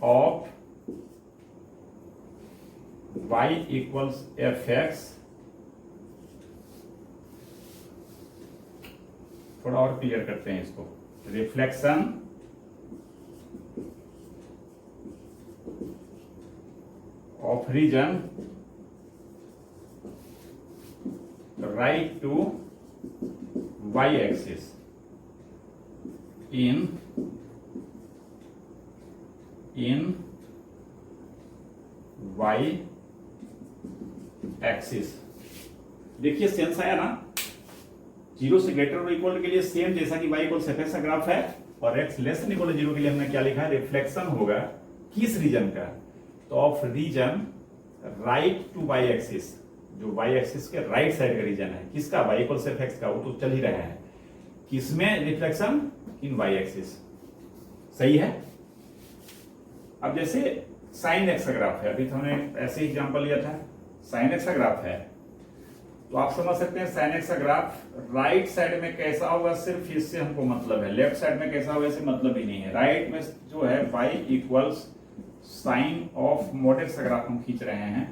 of y equals fx। थोड़ा और क्लियर करते हैं इसको, reflection of region right to y axis in y axis. देखिए सेंस आया ना, 0 से ग्रेटर और इक्वल के लिए सेम जैसा कि y इक्वल fx का ग्राफ है, और x लेस देन इक्वल 0 के लिए हमने क्या लिखा है, रिफ्लेक्शन होगा किस रीजन का, तो of region right to y axis, जो y एक्सिस के राइट साइड का रीजन है, किसका, y इक्वल fx का, वो तो चल ही रहा है, किसमें, रिफ्लेक्शन इन y एक्सिस। सही है। अब जैसे साइन x का ग्राफ है, अभी तो हमने ऐसे एग्जांपल लिया था, साइन x का ग्राफ है, तो आप समझ सकते हैं साइन x का ग्राफ राइट साइड में कैसा होगा, सिर्फ इससे हमको मतलब है, लेफ्ट साइड में कैसा होगा इससे मतलब ही नहीं है। राइट में जो है y equals sine of mod x का ग्राफ हम खींच रहे हैं,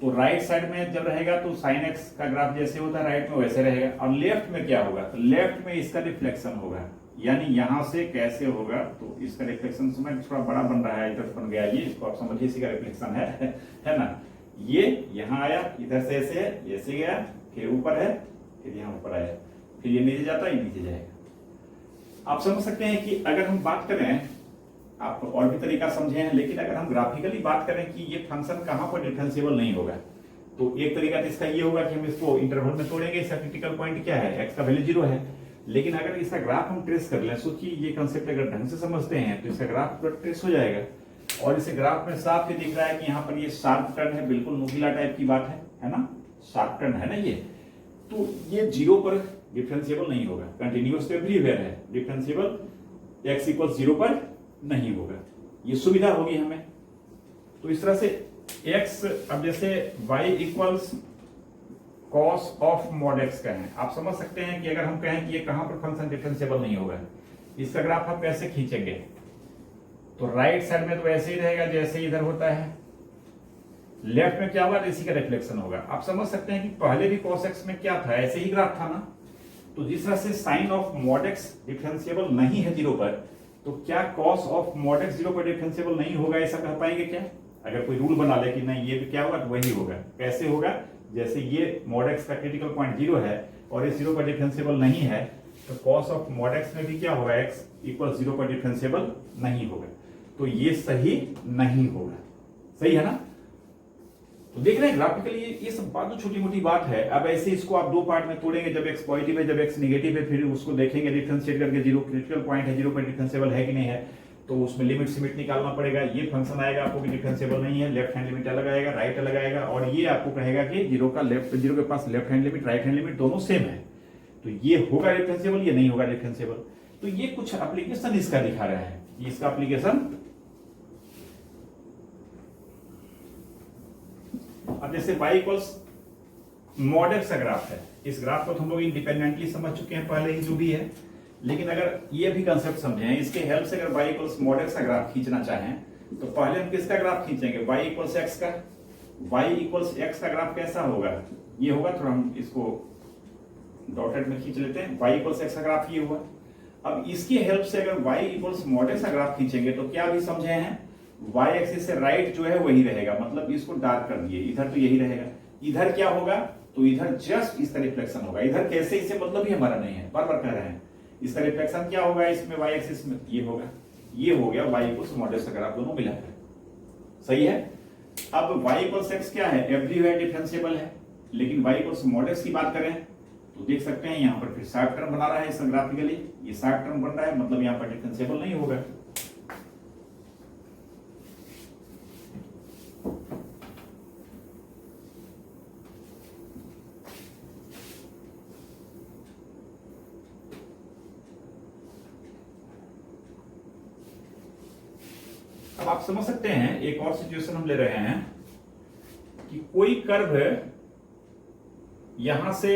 तो राइट साइड में जब रहेगा तो साइन एक्स का ग्राफ जैसे होता है राइट में वैसे रहेगा, और लेफ्ट में क्या होगा, तो लेफ्ट में इसका रिफ्लेक्शन होगा, यानी यहां से कैसे होगा, तो इसका रिफ्लेक्शन समय थोड़ा बड़ा बन रहा है, इधर बन गया ये, इसको आप समझिए इसी का रिफ्लेक्शन है ना। ये यहां आया, इधर से ऐसे है, ऐसे गया, फिर ऊपर है, फिर यहाँ ऊपर आया, फिर ये नीचे जाता है, नीचे जाएगा। आप समझ सकते हैं कि अगर हम बात करें, आप और भी तरीका समझे हैं, लेकिन अगर हम ग्राफिकली बात करें कि ये फंक्शन कहां पर डिफरेंशिएबल नहीं होगा, तो एक तरीका तो इसका ये होगा कि हम इसको इंटरवल में तोड़ेंगे, इसका क्रिटिकल पॉइंट क्या है, एक्स का वैल्यू 0 है। लेकिन अगर इसका ग्राफ हम ट्रेस कर लें, सोचिए ये कंसेप्ट अगर ढंग से समझते हैं तो इसका ग्राफ पूरा ट्रेस हो जाएगा, और इसे ग्राफ में साफ ही दिख रहा है कि यहाँ पर ये शार्प टर्न है, बिल्कुल नुकीला टाइप की बात है ना, शार्प टर्न है ना ये, तो ये 0 पर डिफरेंशिएबल नहीं होगा, कंटिन्यूअस तो एवरीवेयर है, डिफरेंशिएबल एक्स इक्वल 0 पर नहीं होगा, ये सुविधा होगी हमें। तो इस तरह से x, अब जैसे y equals cos of mod x कहें, आप समझ सकते हैं कि अगर हम कहें कि ये कहां पर फंक्शन डिफरेंशिएबल नहीं होगा, इसका ग्राफ हम कैसे खींचेंगे, तो राइट साइड में तो ऐसे ही रहेगा जैसे इधर होता है, लेफ्ट में क्या होगा, इसी का रिफ्लेक्शन होगा। आप समझ सकते हैं कि पहले भी cos x में क्या था, ऐसे ही ग्राफ था ना, तो जिस तरह से sine of mod x differentiable नहीं है 0 पर, तो क्या cos ऑफ मॉड x 0 पर डिफरेंशिएबल नहीं होगा, ऐसा कह पाएंगे क्या? अगर कोई रूल बना ले कि नहीं ये भी क्या होगा, तो वही होगा। कैसे होगा, जैसे ये मॉड x का क्रिटिकल पॉइंट 0 है और ये 0 पर डिफरेंशिएबल नहीं है, तो cos ऑफ मॉड x में भी क्या होगा, x इक्वल 0 पर डिफरेंशिएबल नहीं होगा, तो ये सही नहीं होगा। सही है ना? तो देख रहे हैं ग्राफिकली ये सब बात तो छोटी मोटी बात है। अब ऐसे इसको आप दो पार्ट में तोड़ेंगे, जब x पॉजिटिव है, जब x नेगेटिव है, फिर उसको देखेंगे डिफरेंशिएट करके, 0 क्रिटिकल पॉइंट है, 0 पर डिफरेंशिएबल है कि नहीं है, तो उसमें लिमिट सिमिट निकालना पड़ेगा। ये फंक्शन आएगा आपको कि डिफरेंशिएबल नहीं है, लेफ्ट हैंड लिमिट अलग आएगा, राइट अलग आएगा, और ये आपको कहेगा कि 0 का लेफ्ट, 0 के पास left hand limit, right hand limit दोनों सेम है, तो ये होगा डिफरेंशिएबल, ये नहीं होगा डिफरेंशिएबल। तो ये कुछ एप्लीकेशन इसका दिखा रहा है, इसका एप्लीकेशन। अब जैसे y इक्वल्स मॉड x का ग्राफ है, इस ग्राफ को तो हम लोग इंडिपेंडेंटली समझ चुके हैं पहले ही जो भी है, लेकिन अगर ये भी कंसेप्ट समझें, इसके हेल्प से अगर y इक्वल्स मॉड x का ग्राफ खींचना चाहें, तो पहले हम किसका ग्राफ खींचेंगे, y इक्वल्स x का। y इक्वल्स x का ग्राफ कैसा होगा, ये होगा, थोड़ा हम इसको डॉटेड में खींच लेते हैं, y इक्वल्स x का ग्राफ ये हुआ। अब इसकी हेल्प से अगर y इक्वल्स मॉड x का ग्राफ खींचेंगे, तो क्या भी समझे हैं, y एक्सिस से राइट जो है वही रहेगा, मतलब इसको डार्क कर दिए, इधर तो यही रहेगा, इधर क्या होगा, तो इधर जस्ट इसका रिफ्लेक्शन होगा, इधर कैसे, इसे मतलब ही हमारा नहीं है, बार बार कह रहे हैं, इसका रिफ्लेक्शन क्या होगा इसमें, y एक्सिस में ये होगा, ये हो गया y इक्वल्स मॉड x का ग्राफ, दोनों मिला है। सही है। अब y इक्वल्स x क्या है, एवरीवेयर डिफरेंशिएबल है, लेकिन y इक्वल्स मॉड x की बात करें तो देख सकते हैं यहाँ पर फिर शार्प टर्म बना रहा है, इस ग्राफिकली ये शार्प टर्म बन रहा है, मतलब यहाँ पर डिफरेंशिएबल नहीं होगा। अब आप समझ सकते हैं, एक और सिचुएशन हम ले रहे हैं कि कोई कर्व यहां से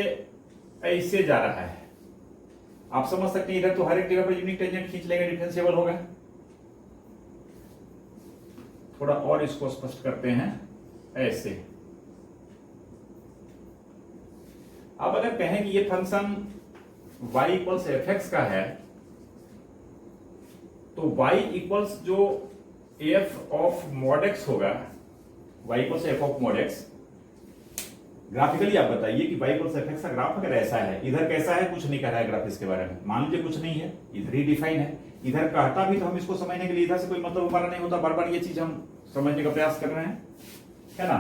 ऐसे जा रहा है, आप समझ सकते हैं, इधर तो हर एक जगह पर यूनिक टेंजेंट खींच लेंगे, डिफरेंशिएबल होगा। थोड़ा और इसको स्पष्ट करते हैं, ऐसे। अब अगर कहें कि ये function y equals F x का है, तो y इक्वल्स जो एफ ऑफ मॉड एक्स होगा, y equals F of mod x, graphically आप बताइए कि y इक्वल्स एफ एक्स का ग्राफ अगर ऐसा है, इधर कैसा है, कुछ नहीं कह रहा है ग्राफ इसके बारे में, मान लीजिए कुछ नहीं है, इधर ही डिफाइन है, इधर कहता भी तो हम इसको समझने के लिए इधर से कोई मतलब हमारा नहीं होता, बार बार ये चीज हम समझने का प्रयास कर रहे हैं, है ना।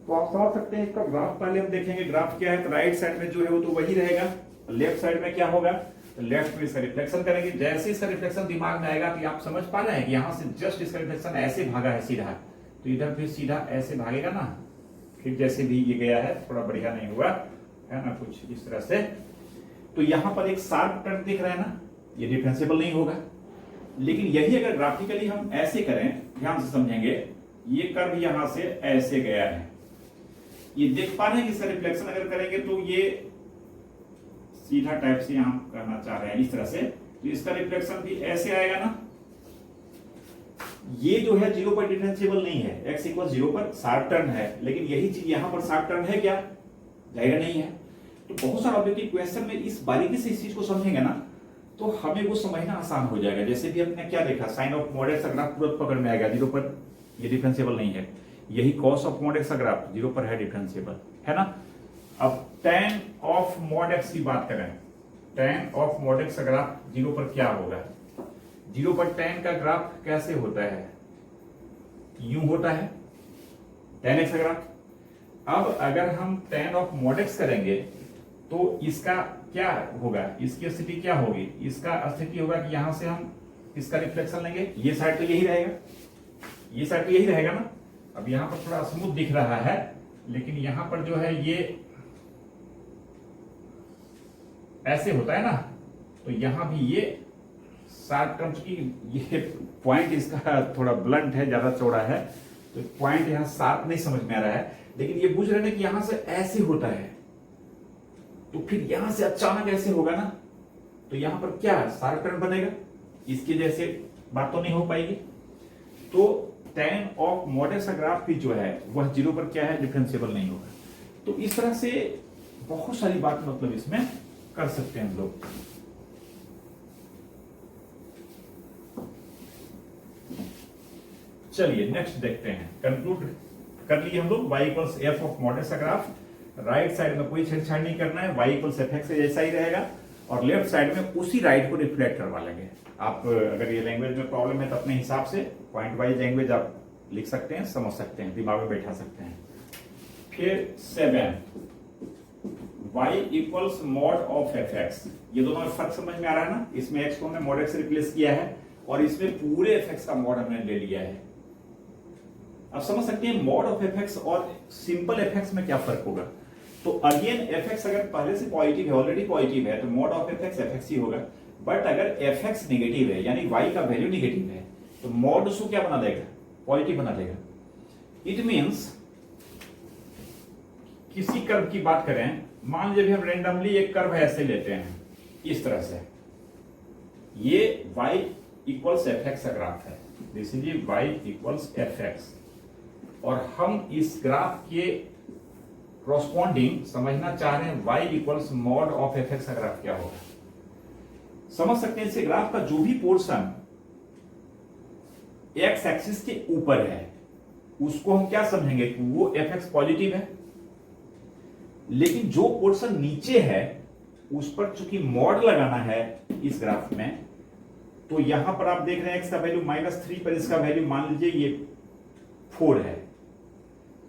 तो आप समझ सकते हैं, इसका ग्राफ पहले हम देखेंगे, ग्राफ क्या है, तो राइट साइड में जो है वो तो वही रहेगा, लेफ्ट साइड में क्या होगा, तो लेफ्ट में इसका रिफ्लेक्शन करेंगे। जैसे इसका रिफ्लेक्शन दिमाग में आएगा, तो आप समझ पा रहे हैं कि यहां से जस्ट इसका रिफ्लेक्शन ऐसे भागा है सीधा, तो इधर फिर सीधा ऐसे भागेगा ना, फिर जैसे भी ये गया है, थोड़ा बढ़िया नहीं हुआ है ना, कुछ इस तरह से। तो यहां पर एक शार्प टर्न दिख रहा है ना, ये डिफरेंशिएबल नहीं होगा। लेकिन यही अगर ग्राफिकली हम ऐसे करें, ध्यान से समझेंगे, ये कर्व यहां से ऐसे गया है, ये देख पा रहे हैं कि इसका रिफ्लेक्शन अगर करेंगे तो ये सीधा टाइप से यहां करना चाह रहे हैं इस तरह से, तो इसका रिफ्लेक्शन भी ऐसे आएगा ना, ये जो है 0 पर डिफरेंशिएबल नहीं है, x इक्वल 0 पर शार्प टर्न है, लेकिन यही चीज यहां पर शार्प टर्न है क्या? जाहिर नहीं है। तो बहुत सारे ऑब्जेक्टिव क्वेश्चन में इस बारीकी से इस चीज को समझेंगे ना तो हमें वो समझना आसान हो जाएगा। जैसे भी हमने क्या देखा, साइन ऑफ मॉड एक्स का ग्राफ तुरंत पकड़ में आएगा, 0 पर ये डिफरेंशिएबल नहीं है। यही कॉस ऑफ मॉड एक्स का ग्राफ 0 पर है, डिफरेंशिएबल है ना। अब tan ऑफ मॉड एक्स की बात करें, tan ऑफ मॉड एक्स का ग्राफ 0 पर क्या होगा? 0 पर tan का ग्राफ कैसे होता है? यूं होता है tan x का ग्राफ। अब अगर हम tan ऑफ मॉड x करेंगे तो इसका क्या होगा? इसकी स्थिति क्या होगी? इसका स्थिति होगा कि यहां से हम इसका रिफ्लेक्शन लेंगे, ये साइड तो यही रहेगा, ये साइड तो यही रहेगा ना। अब यहां पर थोड़ा स्मूथ दिख रहा है, लेकिन यहां पर जो है ये ऐसे होता है ना, तो यहां भी ये शार्प टर्म की, ये पॉइंट इसका थोड़ा ब्लंट है, ज्यादा चौड़ा है, तो पॉइंट यहां शार्प नहीं समझ में आ रहा है, लेकिन ये बुझ रहे हैं कि यहां से ऐसे होता है, तो फिर यहां से अचानक ऐसे होगा ना, तो यहां पर क्या शार्प टर्न बनेगा? इसके जैसे बात तो नहीं हो पाएगी। तो tan ऑफ मॉड एक्स का ग्राफ भी जो है वह 0 पर क्या है? डिफरेंशिएबल नहीं होगा। तो इस तरह से बहुत सारी बात मतलब इसमें कर सकते हैं हम लोग। चलिए नेक्स्ट देखते हैं, कंक्लूड कर लिए हम लोग y equals F of mod x का ग्राफ। राइट साइड में कोई छेड़छाड़ नहीं करना है, y इक्वल्स एफ एक्स जैसा ही रहेगा, और लेफ्ट साइड में उसी राइट को रिफ्लेक्ट करवा लेंगे। आप अगर ये लैंग्वेज में प्रॉब्लम है तो अपने हिसाब से पॉइंट वाइज लैंग्वेज आप लिख सकते हैं, समझ सकते हैं, दिमाग में बैठा सकते हैं। फिर 7 y equals mod of F x, ये दोनों फर्क समझ में आ रहा है ना। इसमें x को हमने मॉड एक्स से रिप्लेस किया है और इसमें पूरे एफ एक्स का मॉड हमने ले लिया है। अब समझ सकते हैं मॉड ऑफ एफ एक्स और सिंपल एफ एक्स में क्या फर्क होगा। तो अगेन एफ एक्स अगर पहले से पॉजिटिव है, ऑलरेडी पॉजिटिव है, तो मॉड ऑफ एफ एक्स ही होगा। बट अगर एफ एक्स निगेटिव है, यानी y का वैल्यू निगेटिव है, तो मॉड उसको क्या बना देगा? पॉजिटिव बना देगा। इट मीन्स किसी कर्व की बात करें, मान लीजिए हम रेंडमली एक कर्व ऐसे लेते हैं इस तरह से, ये y इक्वल्स एफ एक्स का ग्राफ है, this is y equals F x, और हम इस ग्राफ के कॉरस्पॉन्डिंग समझना चाह रहे हैं y equals mod of F x का ग्राफ क्या होगा। समझ सकते हैं, इस ग्राफ का जो भी पोर्शन x एक्सिस के ऊपर है उसको हम क्या समझेंगे कि वो एफ एक्स पॉजिटिव है, लेकिन जो पोर्शन नीचे है उस पर चूंकि मॉड लगाना है इस ग्राफ में, तो यहां पर आप देख रहे हैं x का वैल्यू -3 पर इसका वैल्यू मान लीजिए ये 4 है,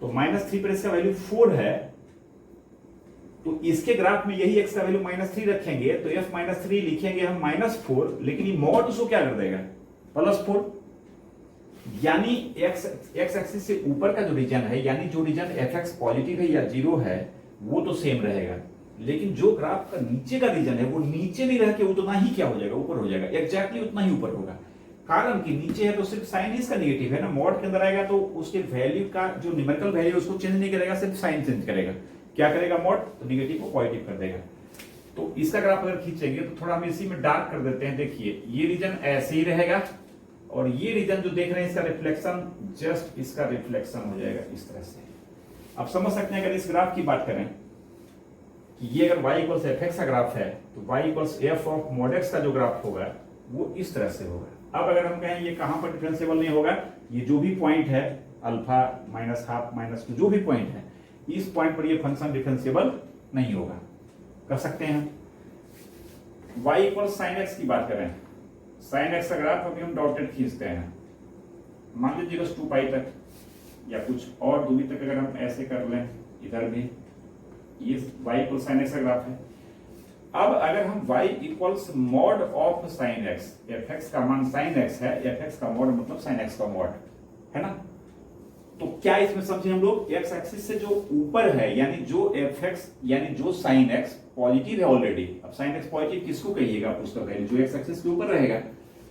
तो -3 पर इसका वैल्यू 4 है, तो इसके ग्राफ में यही x का वैल्यू -3 रखेंगे तो f -3 लिखेंगे हम -4, लेकिन ये मॉड उसको क्या कर देगा? +4। यानी x एक्सिस से ऊपर का जो रीजन है, यानी जो रीजन एफ एक्स पॉजिटिव है या 0 है, वो तो सेम रहेगा, लेकिन जो ग्राफ का नीचे का रीजन है वो नीचे नहीं रह के उतना ही क्या हो जाएगा? ऊपर हो जाएगा, एग्जैक्टली उतना ही ऊपर होगा। कारण कि नीचे है तो सिर्फ साइन इसका निगेटिव है ना, मॉड के अंदर आएगा तो उसके वैल्यू का जो न्यूमेरिकल वैल्यू उसको चेंज नहीं करेगा, सिर्फ साइन चेंज करेगा। क्या करेगा? मॉड तो निगेटिव को पॉजिटिव कर देगा। तो इसका ग्राफ अगर खींचेंगे तो थोड़ा हम इसी में डार्क कर देते हैं। देखिए ये रीजन ऐसे ही रहेगा, और ये रीजन जो देख रहे हैं इसका रिफ्लेक्शन, जस्ट इसका रिफ्लेक्शन हो जाएगा इस तरह से। आप समझ सकते हैं अगर इस ग्राफ की बात करें कि ये अगर y इक्वल्स एफ एक्स का ग्राफ है, तो y equals F of mod x का जो ग्राफ होगा वो इस तरह से होगा। अब अगर हम कहें ये कहां पर डिफरेंशिएबल नहीं होगा, ये जो भी पॉइंट है अल्फा -हाफ -2 जो भी पॉइंट है, इस पॉइंट पर ये फंक्शन डिफरेंशिएबल नहीं होगा। कर सकते हैं y इक्वल्स साइन एक्स की बात करें, साइन एक्स का ग्राफ अभी हम डॉटेड खींचते हैं, मान लीजिए बस 2 पाई तक या कुछ और दूरी तक अगर हम ऐसे कर लें, इधर भी ये y इक्वल साइन एक्स का ग्राफ है। अब अगर हम y equals mod of sine x, F x का मान साइन एक्स है, एफ एक्स का मॉड मतलब साइन एक्स का मॉड है ना, तो क्या इसमें समझे हम लोग, एक्स एक्सिस से जो ऊपर है, यानी जो एफ एक्स यानी जो साइन एक्स पॉजिटिव है ऑलरेडी। अब साइन एक्स पॉजिटिव किसको कहिएगा? उसका वैल्यू जो एक्स एक्सिस के ऊपर रहेगा,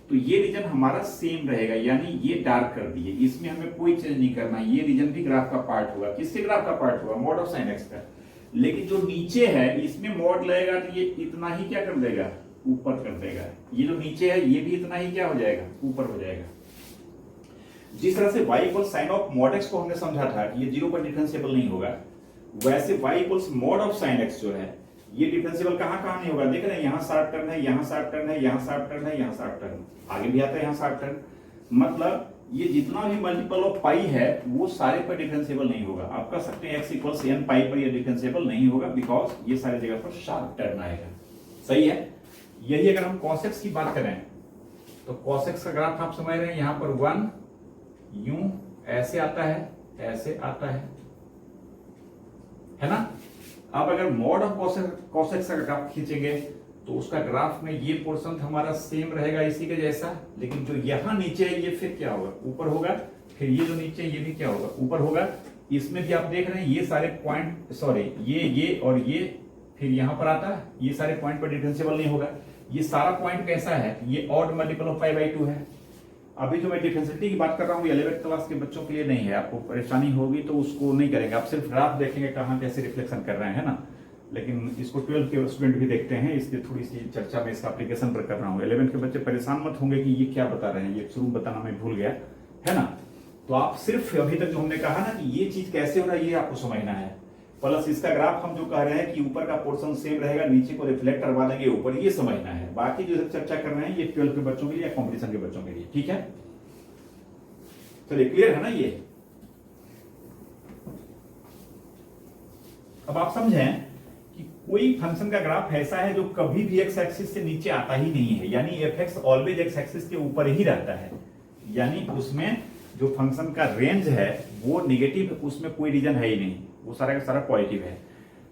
तो ये रीजन हमारा सेम रहेगा, यानी ये डार्क कर दिए, इसमें हमें कोई चेंज नहीं करना। ये रीजन भी ग्राफ का पार्ट होगा। किसके ग्राफ का पार्ट होगा? मॉड ऑफ साइन एक्स का। लेकिन जो नीचे है इसमें मॉड लगेगा तो ये इतना ही क्या कर देगा? ऊपर कर देगा। ये जो नीचे है ये भी इतना ही क्या हो जाएगा? ऊपर हो जाएगा। जिस तरह से y equal sine of mod x को हमने समझा था कि ये 0 पर डिफरेंशिएबल नहीं होगा, वैसे y equals mod of sine x जो है ये डिफरेंशिएबल कहां कहां नहीं होगा। देख रहे हैं यहां शार्प टर्न है, यहां शार्प टर्न है, यहां शार्प टर्न है, यहां शार्प टर्न, आगे भी आता है यहां शार्प टर्न। मतलब ये जितना भी मल्टीपल ऑफ पाई है वो सारे पर डिफरेंशिएबल नहीं होगा। आप कह सकते हैं x इक्वल्स n पाई पर ये डिफरेंशिएबल नहीं होगा बिकॉज ये सारी जगह पर शार्प टर्न आएगा। सही है। यही अगर हम cos x की बात करें तो cos x का ग्राफ आप समझ रहे हैं, यहां पर 1 यूं ऐसे आता है, ऐसे आता है ना। अब अगर मॉड ऑफ cos x का ग्राफ खींचेंगे तो उसका ग्राफ में ये पोर्शन हमारा सेम रहेगा इसी के जैसा, लेकिन जो यहां नीचे है ये फिर क्या होगा, ऊपर होगा। फिर ये जो नीचे ये भी क्या होगा, ऊपर होगा। इसमें भी आप देख रहे हैं ये सारे पॉइंट, सॉरी ये और ये फिर यहां पर आता है, ये सारे पॉइंट पर डिफरेंशिएबल नहीं होगा। ये सारा पॉइंट कैसा है, ये odd multiple of pi by 2 है। अभी जो मैं डिफरेंशिएबिलिटी की बात कर रहा हूँ 11th क्लास के बच्चों के लिए नहीं है, आपको परेशानी होगी तो उसको नहीं करेंगे, आप सिर्फ ग्राफ देखेंगे कहाँ कैसे रिफ्लेक्शन कर रहे हैं ना। लेकिन इसको 12th के स्टूडेंट भी देखते हैं, इसकी थोड़ी सी चर्चा में इसका एप्लीकेशन पर कर रहा हूँ। 11th के बच्चे परेशान मत होंगे कि ये क्या बता रहे हैं, ये शुरू बताना मैं भूल गया है ना। तो आप सिर्फ अभी तक जो हमने कहा ना कि ये चीज कैसे हो रहा है ये आपको समझना है, प्लस इसका ग्राफ हम जो कह रहे हैं कि ऊपर का पोर्शन सेम रहेगा, नीचे को रिफ्लेक्ट करवा देंगे ऊपर, ये समझना है। बाकी जो चर्चा कर रहे हैं ये 12th के बच्चों के लिए या कॉम्पिटिशन के बच्चों के लिए, ठीक है। चलिए क्लियर है ना ये। अब आप समझें कि कोई फंक्शन का ग्राफ ऐसा है जो कभी भी एक्स एक्सिस से नीचे आता ही नहीं है, यानी F x always x axis के ऊपर ही रहता है, यानी उसमें जो फंक्शन का रेंज है वो निगेटिव, उसमें कोई रीजन है ही नहीं, वो सारा का सारा पॉजिटिव है।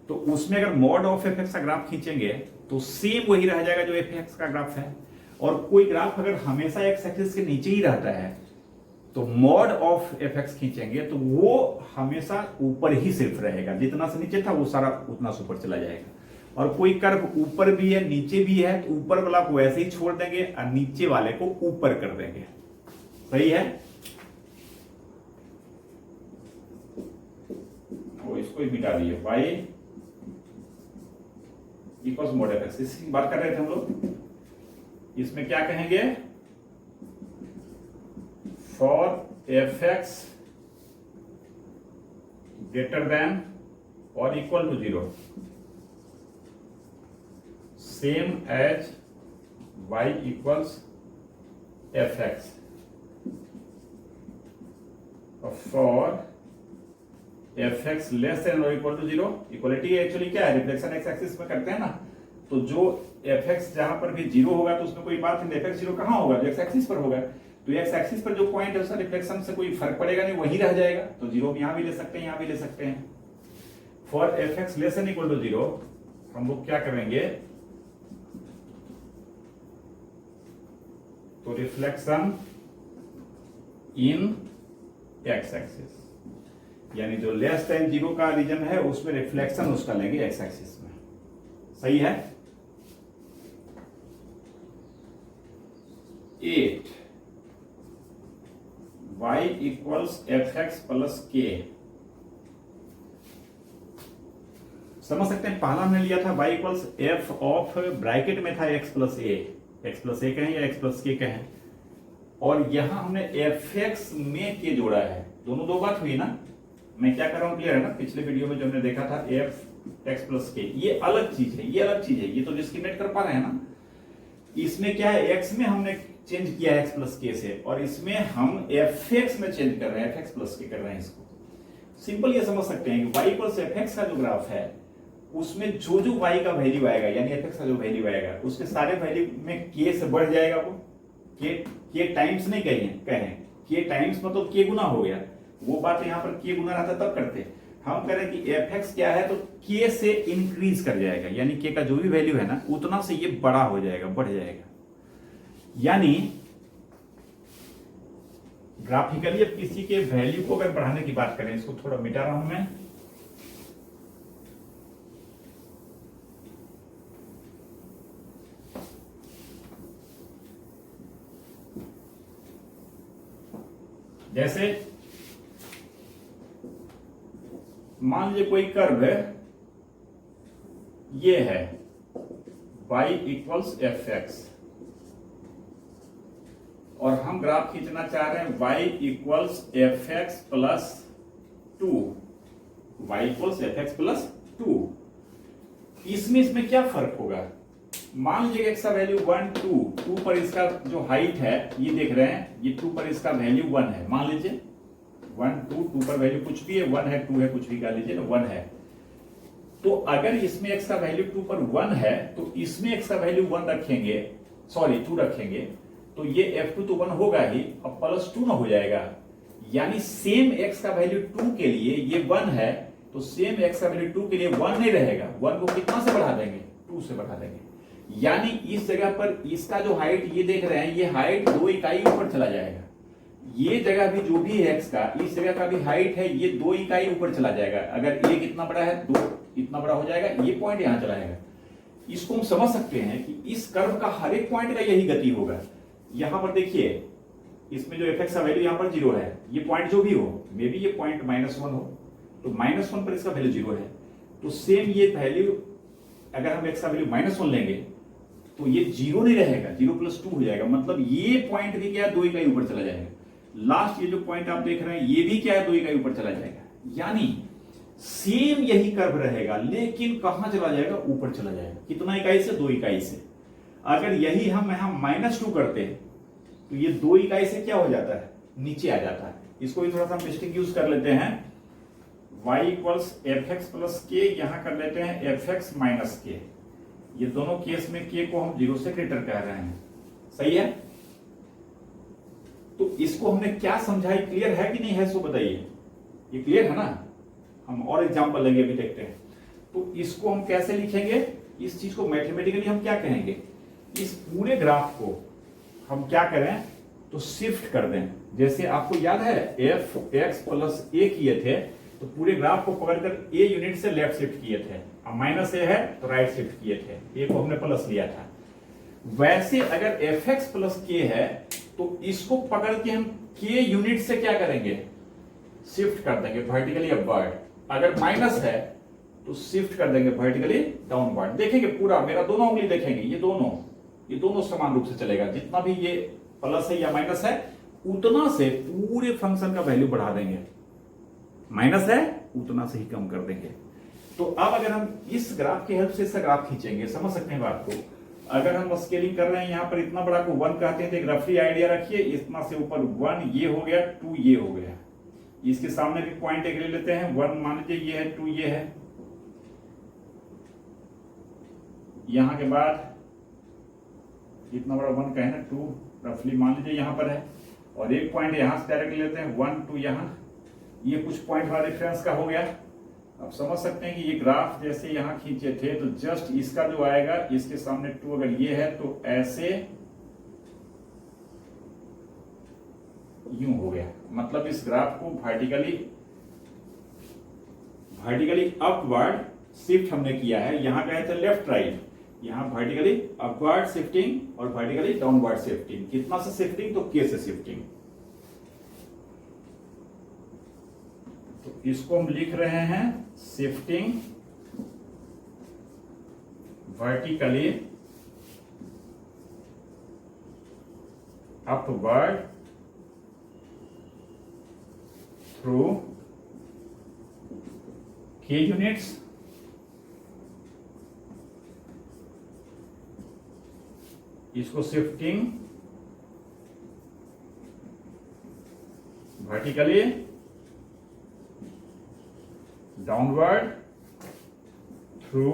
तो उसमें अगर मॉड ऑफ एफ एक्स का ग्राफ खींचेंगे तो सेम वही रह जाएगा जो एफ एक्स का ग्राफ है। और कोई ग्राफ अगर हमेशा एक्स एक्सिस के नीचे ही रहता है तो मॉड ऑफ एफ एक्स खींचेंगे तो वो हमेशा ऊपर ही सिर्फ रहेगा, जितना से नीचे था वो सारा उतना से ऊपर चला जाएगा। और कोई कर्व ऊपर भी है नीचे भी है तो ऊपर वाला को वैसे ही छोड़ देंगे और नीचे वाले को ऊपर कर देंगे। सही है। वो इसको ही मिटा दिए, y equals mod F x, इसकी बात कर रहे थे हम लोग। इसमें क्या कहेंगे, for fx greater than or equal to 0 same as y equals fx, for fx less than or equal to 0, equality actually क्या है, रिफ्लेक्शन एक्स एक्सिस में करते हैं ना, तो जो fx जहां पर भी 0 होगा तो उसमें कोई बात नहीं, fx 0 कहां होगा, जो एक्स एक्सिस पर होगा। तो एक्स एक्सिस पर जो पॉइंट है उसका रिफ्लेक्शन से कोई फर्क पड़ेगा नहीं, वही रह जाएगा। तो 0 यहां भी ले सकते हैं, यहां भी ले सकते हैं। For F X less than equal to 0 हम लोग क्या करेंगे, तो रिफ्लेक्शन इन एक्स एक्सिस, यानी जो लेस देन 0 का रीजन है उसमें रिफ्लेक्शन उसका लेंगे एक्स एक्सिस में। सही है। 8 y equals F x plus के, समझ सकते हैं। पहला हमने लिया था y equals F of, bracket में था x प्लस ए कहें या x प्लस के कहें, और यहां हमने एफ एक्स में के जोड़ा है, दोनों दो बात हुई ना। मैं क्या कर रहा हूं, क्लियर है ना। पिछले वीडियो में जो हमने देखा था एफ एक्स प्लस के, ये अलग चीज है, ये अलग चीज है, ये तो डिस्क्रिमिनेट कर पा रहे हैं ना। इसमें क्या है, x में हमने चेंज किया है x प्लस के से, और इसमें हम एफ एक्स में चेंज कर रहे हैं, एफ एक्स प्लस के कर रहे हैं। इसको सिंपल ये समझ सकते हैं कि y इक्वल्स एफ एक्स का जो ग्राफ है उसमें जो जो y का वैल्यू आएगा, यानी एफ एक्स का जो वैल्यू आएगा उसके सारे वैल्यू में k से बढ़ जाएगा। वो k टाइम्स नहीं कहें k टाइम्स मतलब k गुना हो गया, वो बात यहाँ पर k गुना रहता तब करते। हम करें कि एफ एक्स क्या है तो k से इंक्रीज कर जाएगा, यानी k का जो भी वैल्यू है ना उतना से ये बड़ा हो जाएगा, बढ़ जाएगा। यानी ग्राफिकली अब किसी के वैल्यू को अगर बढ़ाने की बात करें, इसको थोड़ा मिटा रहा हूं मैं, जैसे मान लीजिए कोई कर्व है, ये है y इक्वल्स एफ एक्स, और हम ग्राफ खींचना चाह रहे हैं y equals F x plus 2, y equals F x plus 2। इसमें क्या फर्क होगा? मान लीजिए एक्स का वैल्यू 1 2 पर इसका जो हाइट है ये देख रहे हैं, ये 2 पर इसका वैल्यू 1 है। मान लीजिए 1 2 पर वैल्यू कुछ भी है, 1 है 2 है कुछ भी कह लीजिए ना, 1 है। तो अगर इसमें एक्स का वैल्यू 2 पर 1 है तो इसमें एक्स का वैल्यू 1 रखेंगे, सॉरी 2 रखेंगे, तो ये f2 तो 1 होगा ही, अब प्लस 2 ना हो जाएगा। यानी सेम x का वैल्यू 2 के लिए ये 1 है, तो सेम x का वैल्यू 2 के लिए 1 नहीं रहेगा, 1 को कितना से बढ़ा देंगे? 2 से बढ़ा देंगे। यानी इस जगह पर इसका जो हाइट ये देख रहे हैं, ये हाइट 2 इकाई ऊपर चला जाएगा। ये जगह भी जो भी है x का, इस जगह का भी हाइट है, ये 2 इकाई ऊपर चला जाएगा। अगर ये कितना बड़ा है, 2 इतना बड़ा हो जाएगा, ये पॉइंट यहां चला जाएगा। इसको हम समझ सकते हैं कि इस कर्व का हर एक पॉइंट का यही गति होगा। यहां पर देखिए, इसमें जो fx का वैल्यू यहां पर 0 है, ये पॉइंट जो भी हो, मे बी ये पॉइंट -1 हो, तो -1 पर इसका वैल्यू 0 है। तो सेम ये वैल्यू अगर हम x का वैल्यू -1 लेंगे तो ये 0 नहीं रहेगा, 0 + 2 हो जाएगा। मतलब ये पॉइंट भी क्या है, 2 इकाई ऊपर चला जाएगा। लास्ट ये जो पॉइंट आप देख रहे हैं, ये भी क्या है, 2 इकाई ऊपर चला जाएगा। यानी सेम यही कर्व रहेगा, लेकिन कहां चला जाएगा? ऊपर चला जाएगा। कितना इकाई से? 2 इकाई से। अगर यही हम यहां -2 करते हैं तो ये 2 इकाई से क्या हो जाता है? नीचे आ जाता है। इसको भी थोड़ा सा हम डिस्टिंग्विश कर लेते हैं। y equals F x plus के, यहां कर लेते हैं एफ एक्स माइनस के। ये दोनों केस में k को हम 0 से ग्रेटर कह रहे हैं, सही है? तो इसको हमने क्या समझाई, क्लियर है कि नहीं है? सो बताइए, ये क्लियर है ना? हम और एग्जांपल लेंगे, अभी देखते हैं। तो इसको हम कैसे लिखेंगे? इस चीज को मैथमेटिकली हम क्या कहेंगे? इस पूरे ग्राफ को हम क्या करें तो शिफ्ट कर दें। जैसे आपको याद है एफ एक्स प्लस ए किए थे, तो पूरे ग्राफ को पकड़कर ए यूनिट से लेफ्ट शिफ्ट किए थे, अब माइनस ए है तो राइट शिफ्ट किए थे, ए को हमने प्लस लिया था। वैसे अगर एफ एक्स प्लस के है तो इसको पकड़ के हम के यूनिट से क्या करेंगे? शिफ्ट कर देंगे वर्टिकली अपवर्ड। अगर माइनस है तो शिफ्ट कर देंगे वर्टिकली डाउनवर्ड। देखेंगे पूरा, मेरा दोनों उंगली देखेंगे, ये दोनों समान रूप से चलेगा। जितना भी ये प्लस है या माइनस है, उतना से पूरे फंक्शन का वैल्यू बढ़ा देंगे। माइनस है उतना से ही कम कर देंगे। तो अब अगर हम इस ग्राफ की हेल्प से इसका ग्राफ खींचेंगे, समझ सकते हैं बात को। अगर हम स्केलिंग कर रहे हैं, यहां पर इतना बड़ा को 1 कहते हैं, तो एक रफली आइडिया रखिए, इतना से ऊपर 1 ये हो गया, 2 ये हो गया। इसके सामने भी पॉइंट एक ले लेते हैं, 1 मान लीजिए ये है, 2 ये है। यहां के बाद इतना बड़ा 1 का है ना, 2 रफली मान लीजिए यहां पर है, और एक पॉइंट यहां से डायरेक्ट लेते हैं, 1 2 यहां, ये कुछ पॉइंट वाला डिफरेंस का हो गया। अब समझ सकते हैं कि ये ग्राफ जैसे यहां खींचे थे, तो जस्ट इसका जो आएगा, इसके सामने 2 अगर ये है तो ऐसे यूं हो गया। मतलब इस ग्राफ को वर्टिकली अपवर्ड शिफ्ट हमने किया है। यहां गए थे लेफ्ट राइट, यहां वर्टिकली अपवर्ड शिफ्टिंग और वर्टिकली डाउनवर्ड शिफ्टिंग। कितना से शिफ्टिंग? तो के से शिफ्टिंग। तो इसको हम लिख रहे हैं shifting vertically upward through k units इसको shifting vertically downward through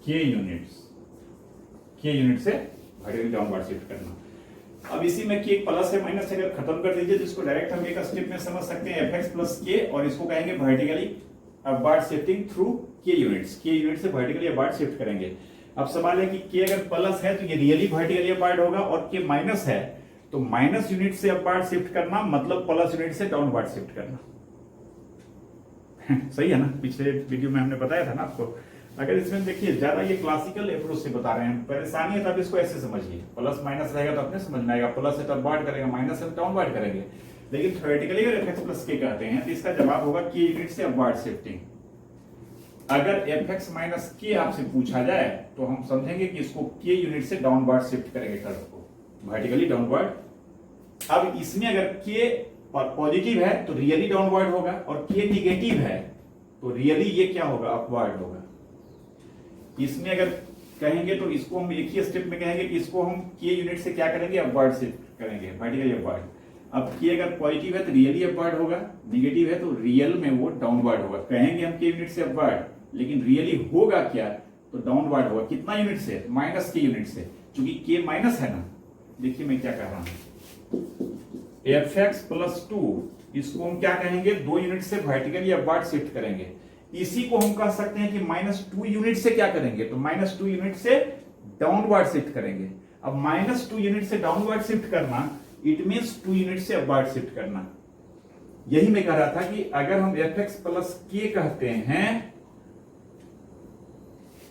k units, k unit से वर्टिकली डाउनवर्ड शिफ्ट करना। अब इसी में k प्लस है माइनस है, अगर खत्म कर दीजिए, जिसको डायरेक्ट हम एक स्टेप में समझ सकते हैं, fx प्लस k, और इसको कहेंगे vertically upward shifting through k units. k unit से वर्टिकली अपवर्ड शिफ्ट करेंगे। अब सवाल है कि k अगर प्लस है तो ये रियली वर्टिकली अपवर्ड होगा, और k माइनस है तो माइनस यूनिट से अपवर्ड शिफ्ट करना, मतलब प्लस यूनिट से डाउनवर्ड शिफ्ट करना। सही है ना? पिछले वीडियो में हमने बताया था ना आपको। अगर इसमें देखिए ज्यादा ये क्लासिकल अप्रोच से बता रहे हैं, परेशानी है तब इसको ऐसे समझिए, प्लस माइनस रहेगा तो अपने समझ में आएगा, प्लस है तो अपवर्ड करेगा, माइनस है तो डाउनवर्ड करेंगे। लेकिन थ्योरेटिकली अगर fx प्लस के कहते हैं तो इसका जवाब होगा k यूनिट से अपवर्ड शिफ्टिंग। अगर एफ एक्स माइनस के आपसे पूछा जाए तो हम समझेंगे कि इसको के यूनिट से डाउनवर्ड शिफ्ट करेंगे कर्व को, वर्टिकली डाउनवर्ड। अब इसमें अगर के पॉजिटिव है तो रियली डाउनवर्ड होगा, और के निगेटिव है तो रियली ये क्या होगा, अपवर्ड होगा। इसमें अगर कहेंगे तो इसको हम एक ही स्टेप में कहेंगे कि इसको हम के यूनिट से क्या करेंगे, अपवर्ड शिफ्ट करेंगे, वर्टिकली अपवर्ड। अब के अगर पॉजिटिव है तो रियली अपवर्ड होगा, निगेटिव है तो रियल में वो डाउनवर्ड होगा। कहेंगे हम के यूनिट से अपवर्ड, लेकिन रियली होगा क्या, तो डाउनवर्ड होगा। कितना यूनिट से, माइनस के यूनिट से, क्योंकि के माइनस है ना। देखिए मैं क्या कह रहा हूं, एफ एक्स प्लस 2 इसको हम क्या कहेंगे, 2 यूनिट से वर्टिकली अपवर्ड शिफ्ट करेंगे। इसी को हम कह सकते हैं कि -2 यूनिट से क्या करेंगे, तो -2 यूनिट से डाउनवर्ड शिफ्ट करेंगे। अब -2 यूनिट से डाउनवर्ड शिफ्ट करना, इट मींस 2 यूनिट से अपवर्ड शिफ्ट करना। यही मैं कह रहा था कि अगर हम एफ एक्स प्लस के कहते हैं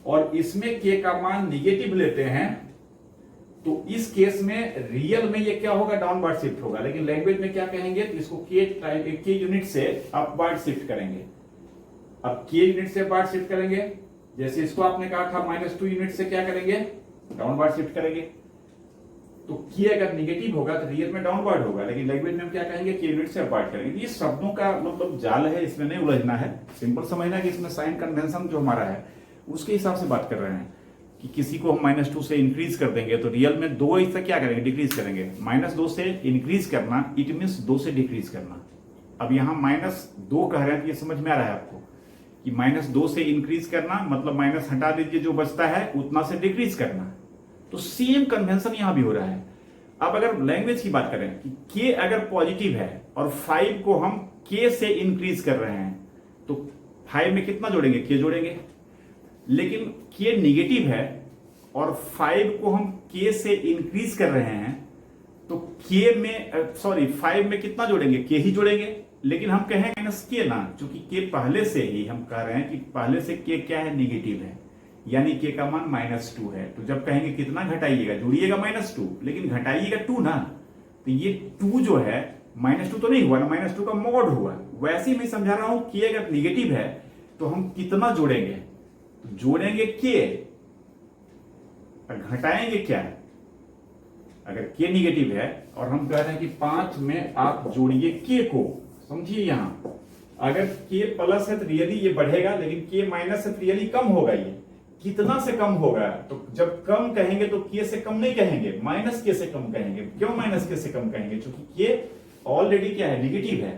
और इसमें के का मान निगेटिव लेते हैं, तो इस केस में रियल में ये क्या होगा, डाउनवर्ड शिफ्ट होगा। लेकिन लैंग्वेज में क्या कहेंगे, तो इसको के यूनिट से अपवर्ड शिफ्ट करेंगे। अब के यूनिट से अपवर्ड शिफ्ट करेंगे, जैसे इसको आपने कहा था -2 यूनिट से क्या करेंगे, डाउनवर्ड शिफ्ट करेंगे। तो के अगर निगेटिव होगा तो रियल में डाउनवर्ड होगा, लेकिन लैंग्वेज में हम क्या कहेंगे, के यूनिट से अपवर्ड करेंगे। ये शब्दों का मतलब जाल है, इसमें नहीं उलझना है। सिंपल समझना कि इसमें साइन कन्वेंशन जो हमारा है उसके हिसाब से बात कर रहे हैं कि किसी को हम -2 से इंक्रीज कर देंगे तो रियल में 2 इससे क्या करेंगे, डिक्रीज करेंगे। -2 से इंक्रीज करना, इट मींस 2 से डिक्रीज करना। अब यहां -2 कह रहे हैं तो ये समझ में आ रहा है आपको कि -2 से इंक्रीज करना मतलब माइनस हटा दीजिए, जो बचता है उतना से डिक्रीज करना। तो सेम कन्वेंशन यहां भी हो रहा है। अब अगर लैंग्वेज की बात करें कि के अगर पॉजिटिव है और 5 को हम के से इंक्रीज कर रहे हैं, तो 5 में कितना जोड़ेंगे, के जोड़ेंगे। लेकिन के निगेटिव है और 5 को हम के से इंक्रीज कर रहे हैं, तो के में 5 में कितना जोड़ेंगे, के ही जोड़ेंगे। लेकिन हम कहें माइनस के ना, क्योंकि के पहले से ही हम कह रहे हैं कि पहले से के क्या है, निगेटिव है, यानी के का मान -2 है। तो जब कहेंगे कितना घटाइएगा, जोड़िएगा -2, लेकिन घटाइएगा 2 ना। तो ये 2 जो है -2 तो नहीं हुआ ना, -2 का मॉड हुआ। वैसे ही मैं समझा रहा हूं कि अगर निगेटिव है तो हम कितना जोड़ेंगे, तो जोड़ेंगे के, घटाएंगे क्या। अगर के निगेटिव है और हम कह रहे हैं कि 5 में आप जोड़िए के को, समझिए यहां अगर के प्लस है तो रियली ये बढ़ेगा, लेकिन के माइनस है तो रियली कम होगा। ये कितना से कम होगा, तो जब कम कहेंगे तो के से कम नहीं कहेंगे, माइनस के से कम कहेंगे। क्यों माइनस के से कम कहेंगे, क्योंकि के ऑलरेडी क्या है, निगेटिव है।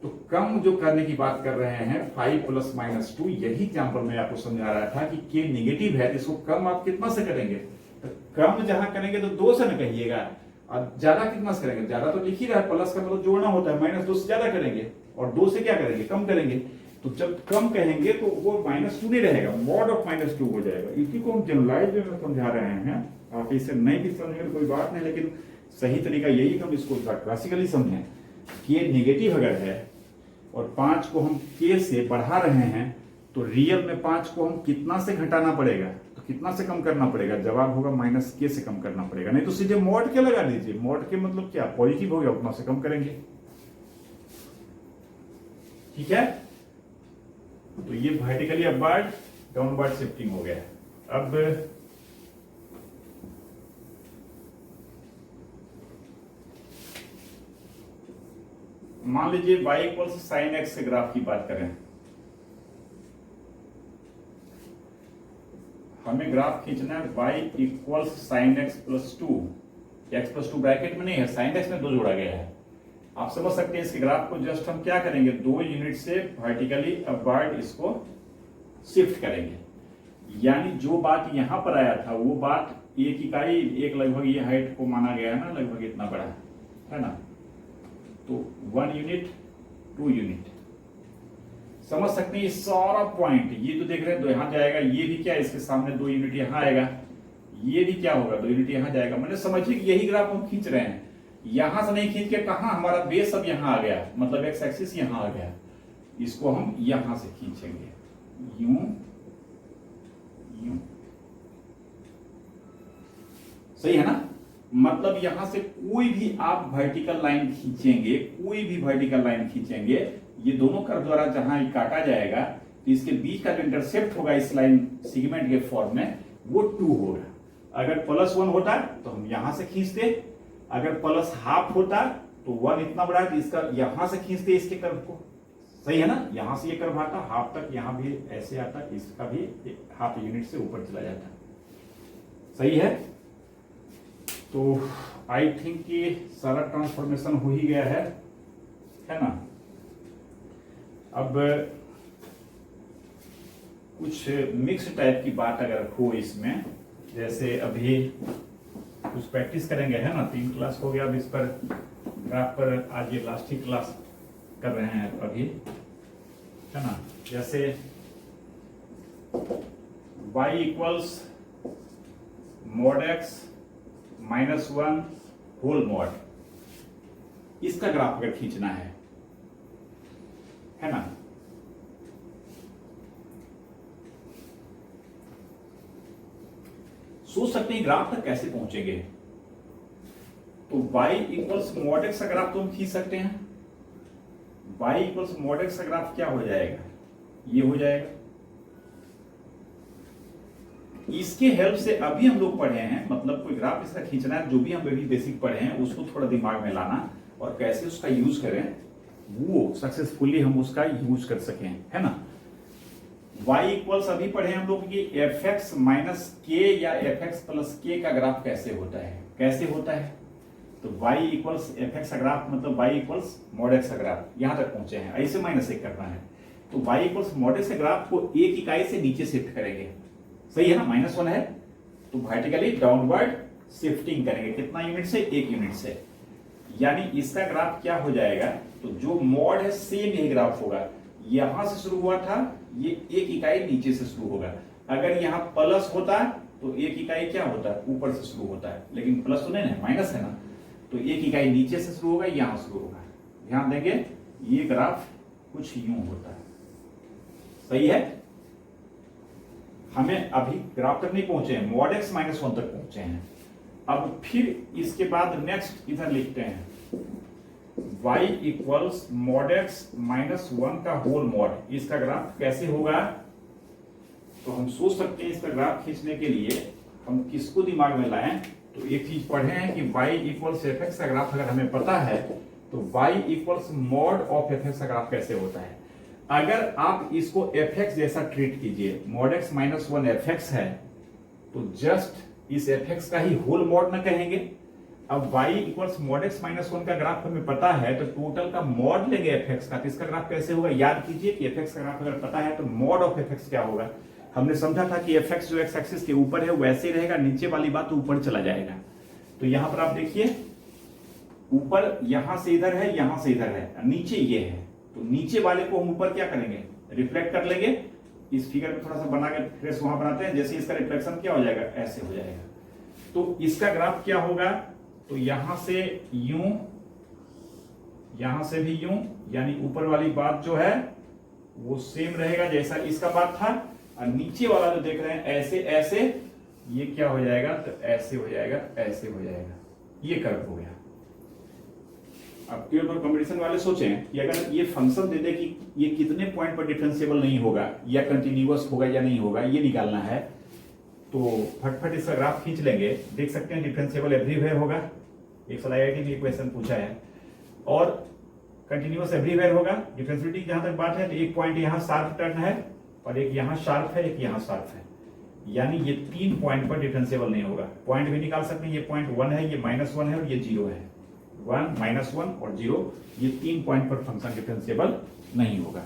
तो कम जो करने की बात कर रहे हैं 5 + -2, यही एग्जांपल मैं आपको समझा रहा था कि के निगेटिव है, इसको कम आप कितना से करेंगे, तो कम जहां करेंगे तो 2 से न कहिएगा, और ज्यादा कितना से करेंगे, ज्यादा तो लिख ही रहा है, प्लस का मतलब जोड़ना होता है, -2 से ज्यादा करेंगे, और 2 से क्या करेंगे, कम करेंगे। तो जब कम कहेंगे तो वो -2 नहीं रहेगा, मॉड ऑफ -2 हो जाएगा। इसी को हम जनरलाइज में समझा रहे हैं। आप इसे नहीं भी समझेंगे तो कोई बात नहीं, लेकिन सही तरीका यही कि हम इसको क्लासिकली समझें कि ये निगेटिव अगर है और 5 को हम के से बढ़ा रहे हैं, तो रियल में 5 को हम कितना से घटाना पड़ेगा, तो कितना से कम करना पड़ेगा, जवाब होगा -k से कम करना पड़ेगा। नहीं तो सीधे मॉड के लगा दीजिए, मॉड के मतलब क्या, पॉजिटिव हो गया उतना से कम करेंगे। ठीक है, तो ये वर्टिकली अपवर्ड डाउनवर्ड शिफ्टिंग हो गया। अब मान लीजिए y = sin x के ग्राफ की बात करें। हमें ग्राफ खींचना है y = sin x + 2, x + 2 bracket में नहीं है, sin x में 2 जोड़ा गया है। आप समझ सकते हैं इसके ग्राफ को। जस्ट हम क्या करेंगे, 2 यूनिट से वर्टिकली अपवर्ड इसको शिफ्ट करेंगे। यानी जो बात यहां पर आया था वो बात एक इकाई, एक लगभग ये हाइट को माना गया है ना, लगभग इतना बड़ा है ना, तो 1 यूनिट 2 यूनिट समझ सकते हैं। ये सारा पॉइंट ये तो देख रहे हैं, तो यहां जाएगा, ये भी क्या, इसके सामने 2 यूनिट यहां आएगा, ये भी क्या होगा, 2 यूनिट यहां जाएगा। मैंने समझिए कि यही ग्राफ हम खींच रहे हैं, यहां से नहीं खींच के कहां, हमारा बेस अब यहां आ गया, मतलब एक्स एक्सिस यहां आ गया। इसको हम यहां से खींचेंगे, यूं यूं, सही है ना। मतलब यहां से कोई भी आप वर्टिकल लाइन खींचेंगे, कोई भी वर्टिकल लाइन खींचेंगे, ये दोनों कर्व द्वारा जहां काटा जाएगा, तो इसके बीच का जो इंटरसेप्ट होगा इस लाइन सेगमेंट के फॉर्म में वो 2 होगा। अगर +1 होता तो हम यहां से खींचते, अगर +½ होता तो 1 इतना बड़ा है तो इसका यहां से खींचते इसके कर्व को, सही है ना। यहां से ये कर्व आता हाफ तक, यहां भी ऐसे आता, इसका भी ½ यूनिट से ऊपर चला जाता, सही है। तो आई थिंक कि सारा ट्रांसफॉर्मेशन हो ही गया है ना। अब कुछ मिक्स टाइप की बात अगर हो इसमें, जैसे अभी कुछ प्रैक्टिस करेंगे, है ना। 3 क्लास हो गया अब इस पर ग्राफ पर, आज ये लास्ट ही क्लास कर रहे हैं अभी, है ना। जैसे y equals mod x -1 whole mod, इसका ग्राफ अगर खींचना है ना। सोच सकते हैं ग्राफ तक कैसे पहुंचेंगे, तो y इक्वल्स mod x का ग्राफ तो हम खींच सकते हैं। y इक्वल्स mod x का ग्राफ क्या हो जाएगा, ये हो जाएगा। इसके हेल्प से अभी हम लोग पढ़े हैं, मतलब कोई ग्राफ इसका खींचना है, जो भी हम अभी बेसिक पढ़े हैं उसको थोड़ा दिमाग में लाना और कैसे उसका यूज करें, वो सक्सेसफुली हम उसका यूज कर सकें, है ना। y इक्वल्स अभी पढ़े हम लोग कि fx माइनस k या fx प्लस k का ग्राफ कैसे होता है, कैसे होता है। तो y इक्वल्स fx का ग्राफ मतलब y इक्वल्स mod x का ग्राफ, यहां तक पहुंचे हैं, ऐसे -1 करना है। तो y इक्वल्स mod x के ग्राफ को एक इकाई से नीचे शिफ्ट करेंगे, सही है ना। -1 है तो वर्टिकली डाउनवर्ड शिफ्टिंग करेंगे, कितना यूनिट से, 1 यूनिट से। यानी इसका ग्राफ क्या हो जाएगा, तो जो मॉड है सेम यही ग्राफ होगा, यहां से शुरू हुआ था, ये 1 इकाई नीचे से शुरू होगा। अगर यहाँ प्लस होता तो 1 इकाई क्या होता, ऊपर से शुरू होता है, लेकिन प्लस तो नहीं है, माइनस है ना, तो 1 इकाई नीचे से शुरू होगा, यहां शुरू होगा। ध्यान देंगे ये ग्राफ कुछ यूं होता है, सही है। हमें अभी ग्राफ तक नहीं पहुंचे हैं, mod x -1 तक पहुंचे हैं। अब फिर इसके बाद नेक्स्ट इधर लिखते हैं y इक्वल्स mod x -1 का होल मॉड, इसका ग्राफ कैसे होगा। तो हम सोच सकते हैं इसका ग्राफ खींचने के लिए हम किसको दिमाग में लाएं, तो एक चीज पढ़े हैं कि y इक्वल्स fx का ग्राफ अगर हमें पता है तो y equals mod of fx का ग्राफ कैसे होता है। अगर आप इसको fx जैसा ट्रीट कीजिए, mod x -1 fx है तो जस्ट इस fx का ही होल मॉड ना कहेंगे। अब y इक्वल्स mod x -1 का ग्राफ हमें पता है तो टोटल का मॉड लेंगे fx का, तो इसका ग्राफ कैसे होगा। याद कीजिए कि fx का ग्राफ अगर पता है तो मॉड ऑफ fx क्या होगा। हमने समझा था कि fx जो x एक्सिस के ऊपर है वैसे ही रहेगा, नीचे वाली बात तो ऊपर चला जाएगा। तो यहां पर आप देखिए ऊपर यहां से इधर है, यहां से इधर है, नीचे ये है, तो नीचे वाले को हम ऊपर क्या करेंगे, रिफ्लेक्ट कर लेंगे। इस फिगर में थोड़ा सा बना के फिर वहां बनाते हैं, जैसे इसका रिफ्लेक्शन क्या हो जाएगा, ऐसे हो जाएगा। तो इसका ग्राफ क्या होगा, तो यहां से यूं, यहां से भी यूं, यानी ऊपर वाली बात जो है वो सेम रहेगा जैसा इसका बात था, और नीचे वाला जो देख रहे हैं ऐसे ऐसे, ये क्या हो जाएगा, तो ऐसे हो जाएगा, ऐसे हो जाएगा, ये कर्व हो गया। अब प्योर पर कंपटीशन वाले सोचें कि अगर ये फंक्शन दे दे कि ये कितने पॉइंट पर डिफरेंशिएबल नहीं होगा या कंटिन्यूअस होगा या नहीं होगा, ये निकालना है, तो फटफट इसका ग्राफ खींच लेंगे। देख सकते हैं डिफरेंशिएबल एवरीवेयर होगा, एक साल आईआईटी में क्वेश्चन पूछा है, और कंटिन्यूअस एवरीवेयर होगा। डिफरेंशिएबिलिटी जहां तक बात है तो एक पॉइंट यहाँ शार्प टर्न है और एक यहाँ शार्प है, एक यहाँ शार्प है, यानी ये 3 पॉइंट पर डिफरेंशिएबल नहीं होगा। पॉइंट भी निकाल सकते हैं, ये पॉइंट 1 है, ये -1 है और ये 0 है। 1 -1 और 0, ये 3 पॉइंट पर फंक्शन डिफरेंशिएबल नहीं होगा,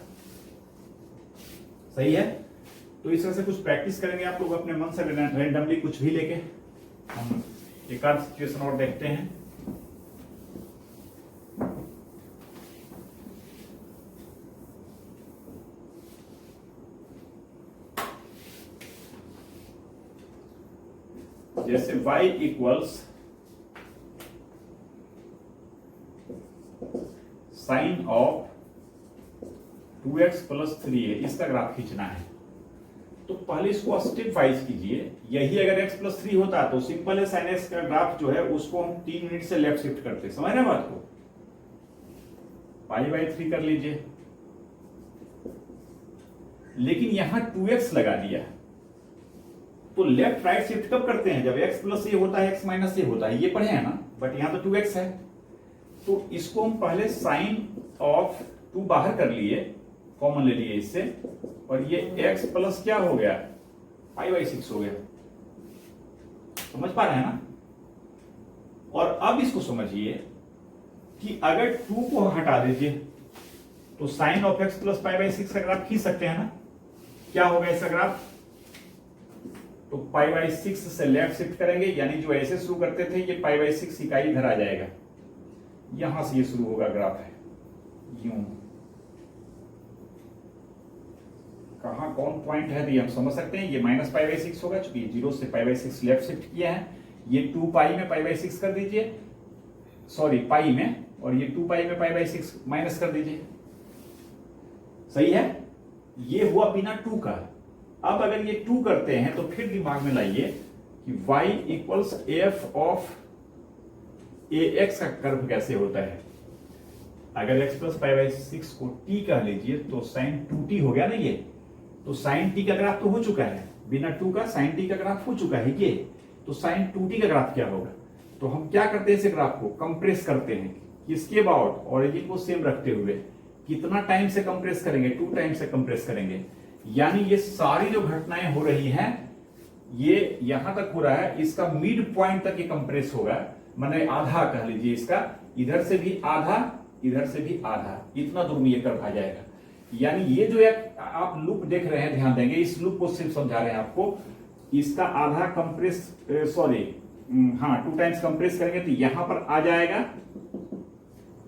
सही है। तो इस तरह से कुछ प्रैक्टिस करेंगे आप लोग अपने मन से, रैंडमली कुछ भी लेके। हम एक आध सिचुएशन और देखते हैं। जैसे y equals sine of 2x + 3 है, इसका ग्राफ खींचना है। तो पहले इसको स्टेप वाइज कीजिए। यही अगर x + 3 होता तो सिंपल है, साइन x का ग्राफ जो है उसको हम 3 यूनिट से लेफ्ट शिफ्ट करते, समझ रहे हैं बात को। π/3 कर लीजिए, लेकिन यहां 2x लगा दिया। तो लेफ्ट राइट शिफ्ट कब करते हैं? जब x प्लस ए होता है, x माइनस ए होता है, ये पढ़े हैं ना, बट यहां तो 2x है। तो इसको हम पहले साइन ऑफ 2 बाहर कर लिए, कॉमन ले लिए इससे, और ये x प्लस क्या हो गया, π/6 हो गया। समझ पा रहे हैं ना? और अब इसको समझिए कि अगर 2 को हटा दीजिए तो साइन ऑफ x प्लस π/6 का ग्राफ खींच सकते हैं ना? क्या होगा इसका ग्राफ? तो π/6 से लेफ्ट शिफ्ट करेंगे, यानी जो ऐसे शुरू करते थे ये π/6 इकाई इधर आ जाएगा, यहां से ये शुरू होगा ग्राफ है यूं। कहां कौन पॉइंट है ये हम समझ सकते हैं। ये माइनस π/6 होगा, चूंकि 0 से π/6 लेफ्ट शिफ्ट किया है। ये 2 पाई में π/6 कर दीजिए, सॉरी पाई में, और ये 2 पाई में π/6 माइनस कर दीजिए। सही है? ये हुआ बिना 2 का। अब अगर ये 2 करते हैं तो फिर दिमाग में लाइए कि y equals f of ax का कर्व कैसे होता है। अगर x प्लस π/6 को t कह लीजिए तो साइन 2t हो गया ना ये। तो साइन t का ग्राफ तो हो चुका है, बिना 2 का साइन t का ग्राफ हो चुका है ये। तो साइन 2t का ग्राफ क्या होगा? तो हम क्या करते हैं, इसे ग्राफ को कंप्रेस करते हैं। किसके अबाउट? ओरिजिन को सेम रखते हुए। कितना टाइम से कंप्रेस करेंगे? 2 टाइम से कंप्रेस करेंगे। यानी ये सारी जो घटनाएं हो रही हैं, ये यहां तक हो रहा है, इसका मिड पॉइंट तक ये कंप्रेस होगा, माने आधा कह लीजिए इसका, इधर से भी आधा, इधर से भी आधा, इतना दूर में ये कर्व आ जाएगा। यानी ये जो एक आप लूप देख रहे हैं, ध्यान देंगे, इस लूप को सिर्फ समझा रहे हैं आपको। इसका आधा कंप्रेस, सॉरी हाँ 2 टाइम्स कंप्रेस करेंगे तो यहां पर आ जाएगा,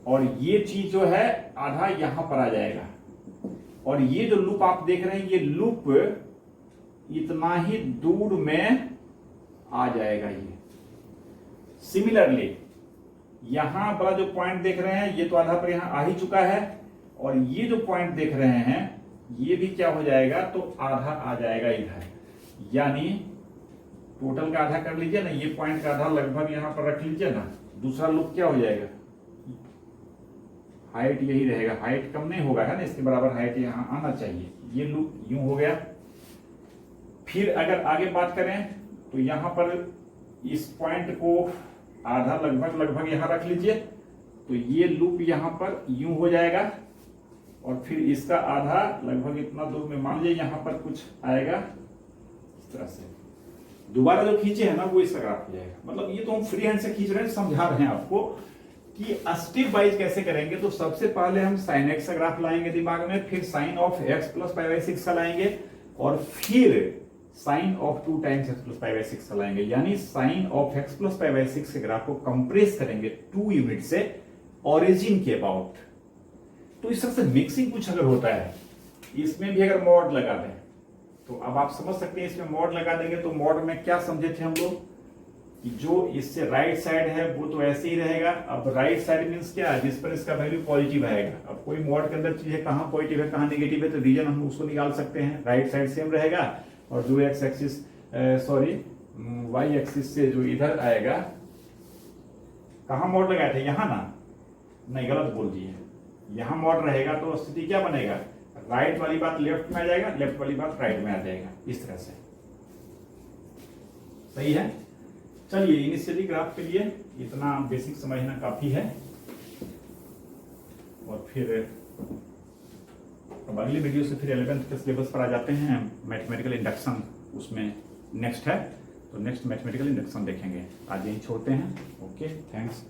और ये चीज जो है आधा यहां पर आ जाएगा। और ये जो लूप आप देख रहे हैं, ये लूप इतना ही दूर में आ जाएगा ये। सिमिलरली यहां वाला जो पॉइंट देख रहे हैं, ये तो आधा पर यहां आ ही चुका है, और ये जो पॉइंट देख रहे हैं ये भी क्या हो जाएगा, तो आधा आ जाएगा इधर। यानी टोटल का आधा कर लीजिए ना, ये पॉइंट का आधा लगभग यहां पर रख लीजिए ना। दूसरा लूप क्या हो जाएगा, हाइट यही रहेगा, हाइट कम नहीं होगा, है ना, इसके बराबर हाइट यहां आना चाहिए। ये लूप यूं हो गया। फिर अगर आगे बात करें तो यहां पर इस पॉइंट को आधा लगभग यहां रख लीजिए, तो ये लूप यहां पर यूं हो जाएगा, और फिर इसका आधा लगभग इतना दूर में मान लीजिए यहां पर कुछ आएगा इस तरह से। दोबारा जो खींचे है ना वो इसका ग्राफ हो जाएगा। मतलब ये तो हम फ्री हैंड से खींच रहे हैं, समझा रहे हैं आपको कि स्टेप वाइज कैसे करेंगे। तो सबसे पहले हम साइन एक्स का ग्राफ लाएंगे दिमाग में, फिर साइन ऑफ एक्स प्लस π/6 का लाएंगे, और फिर sine of 2 times x plus π/6 का लाएंगे। यानी साइन ऑफ एक्स प्लस π/6 के ग्राफ को कंप्रेस करेंगे 2 यूनिट से ओरिजिन के अबाउट। तो इस तरह से मिक्सिंग कुछ अगर होता है, इसमें भी अगर मॉड लगा दें तो अब आप समझ सकते हैं, इसमें मॉड लगा देंगे तो मॉड में क्या समझे थे हम लोग कि जो इससे राइट साइड है वो तो ऐसे ही रहेगा। अब राइट साइड मींस क्या है, जिस पर इसका वैल्यू पॉजिटिव आएगा। अब कोई मॉड के अंदर चीज है, कहां पॉजिटिव है कहां नेगेटिव है, तो रीजन हम उसको निकाल सकते हैं। राइट साइड सेम रहेगा, और जो X axis sorry Y axis से जो इधर आएगा, कहां मॉड लगाए थे, यहां ना, नहीं गलत बोल दिए, यहां मॉड रहेगा तो स्थिति क्या बनेगा, राइट वाली बात लेफ्ट में आ जाएगा, लेफ्ट वाली बात राइट में आ जाएगा, इस तरह से। सही है? चलिए, इनिशियली ग्राफ के लिए इतना बेसिक समझना काफी है, और फिर अब अगली वीडियो से फिर 11th के सिलेबस पर आ जाते हैं। मैथमेटिकल इंडक्शन उसमें नेक्स्ट है, तो नेक्स्ट मैथमेटिकल इंडक्शन देखेंगे। आज यही छोड़ते हैं। Okay, thanks.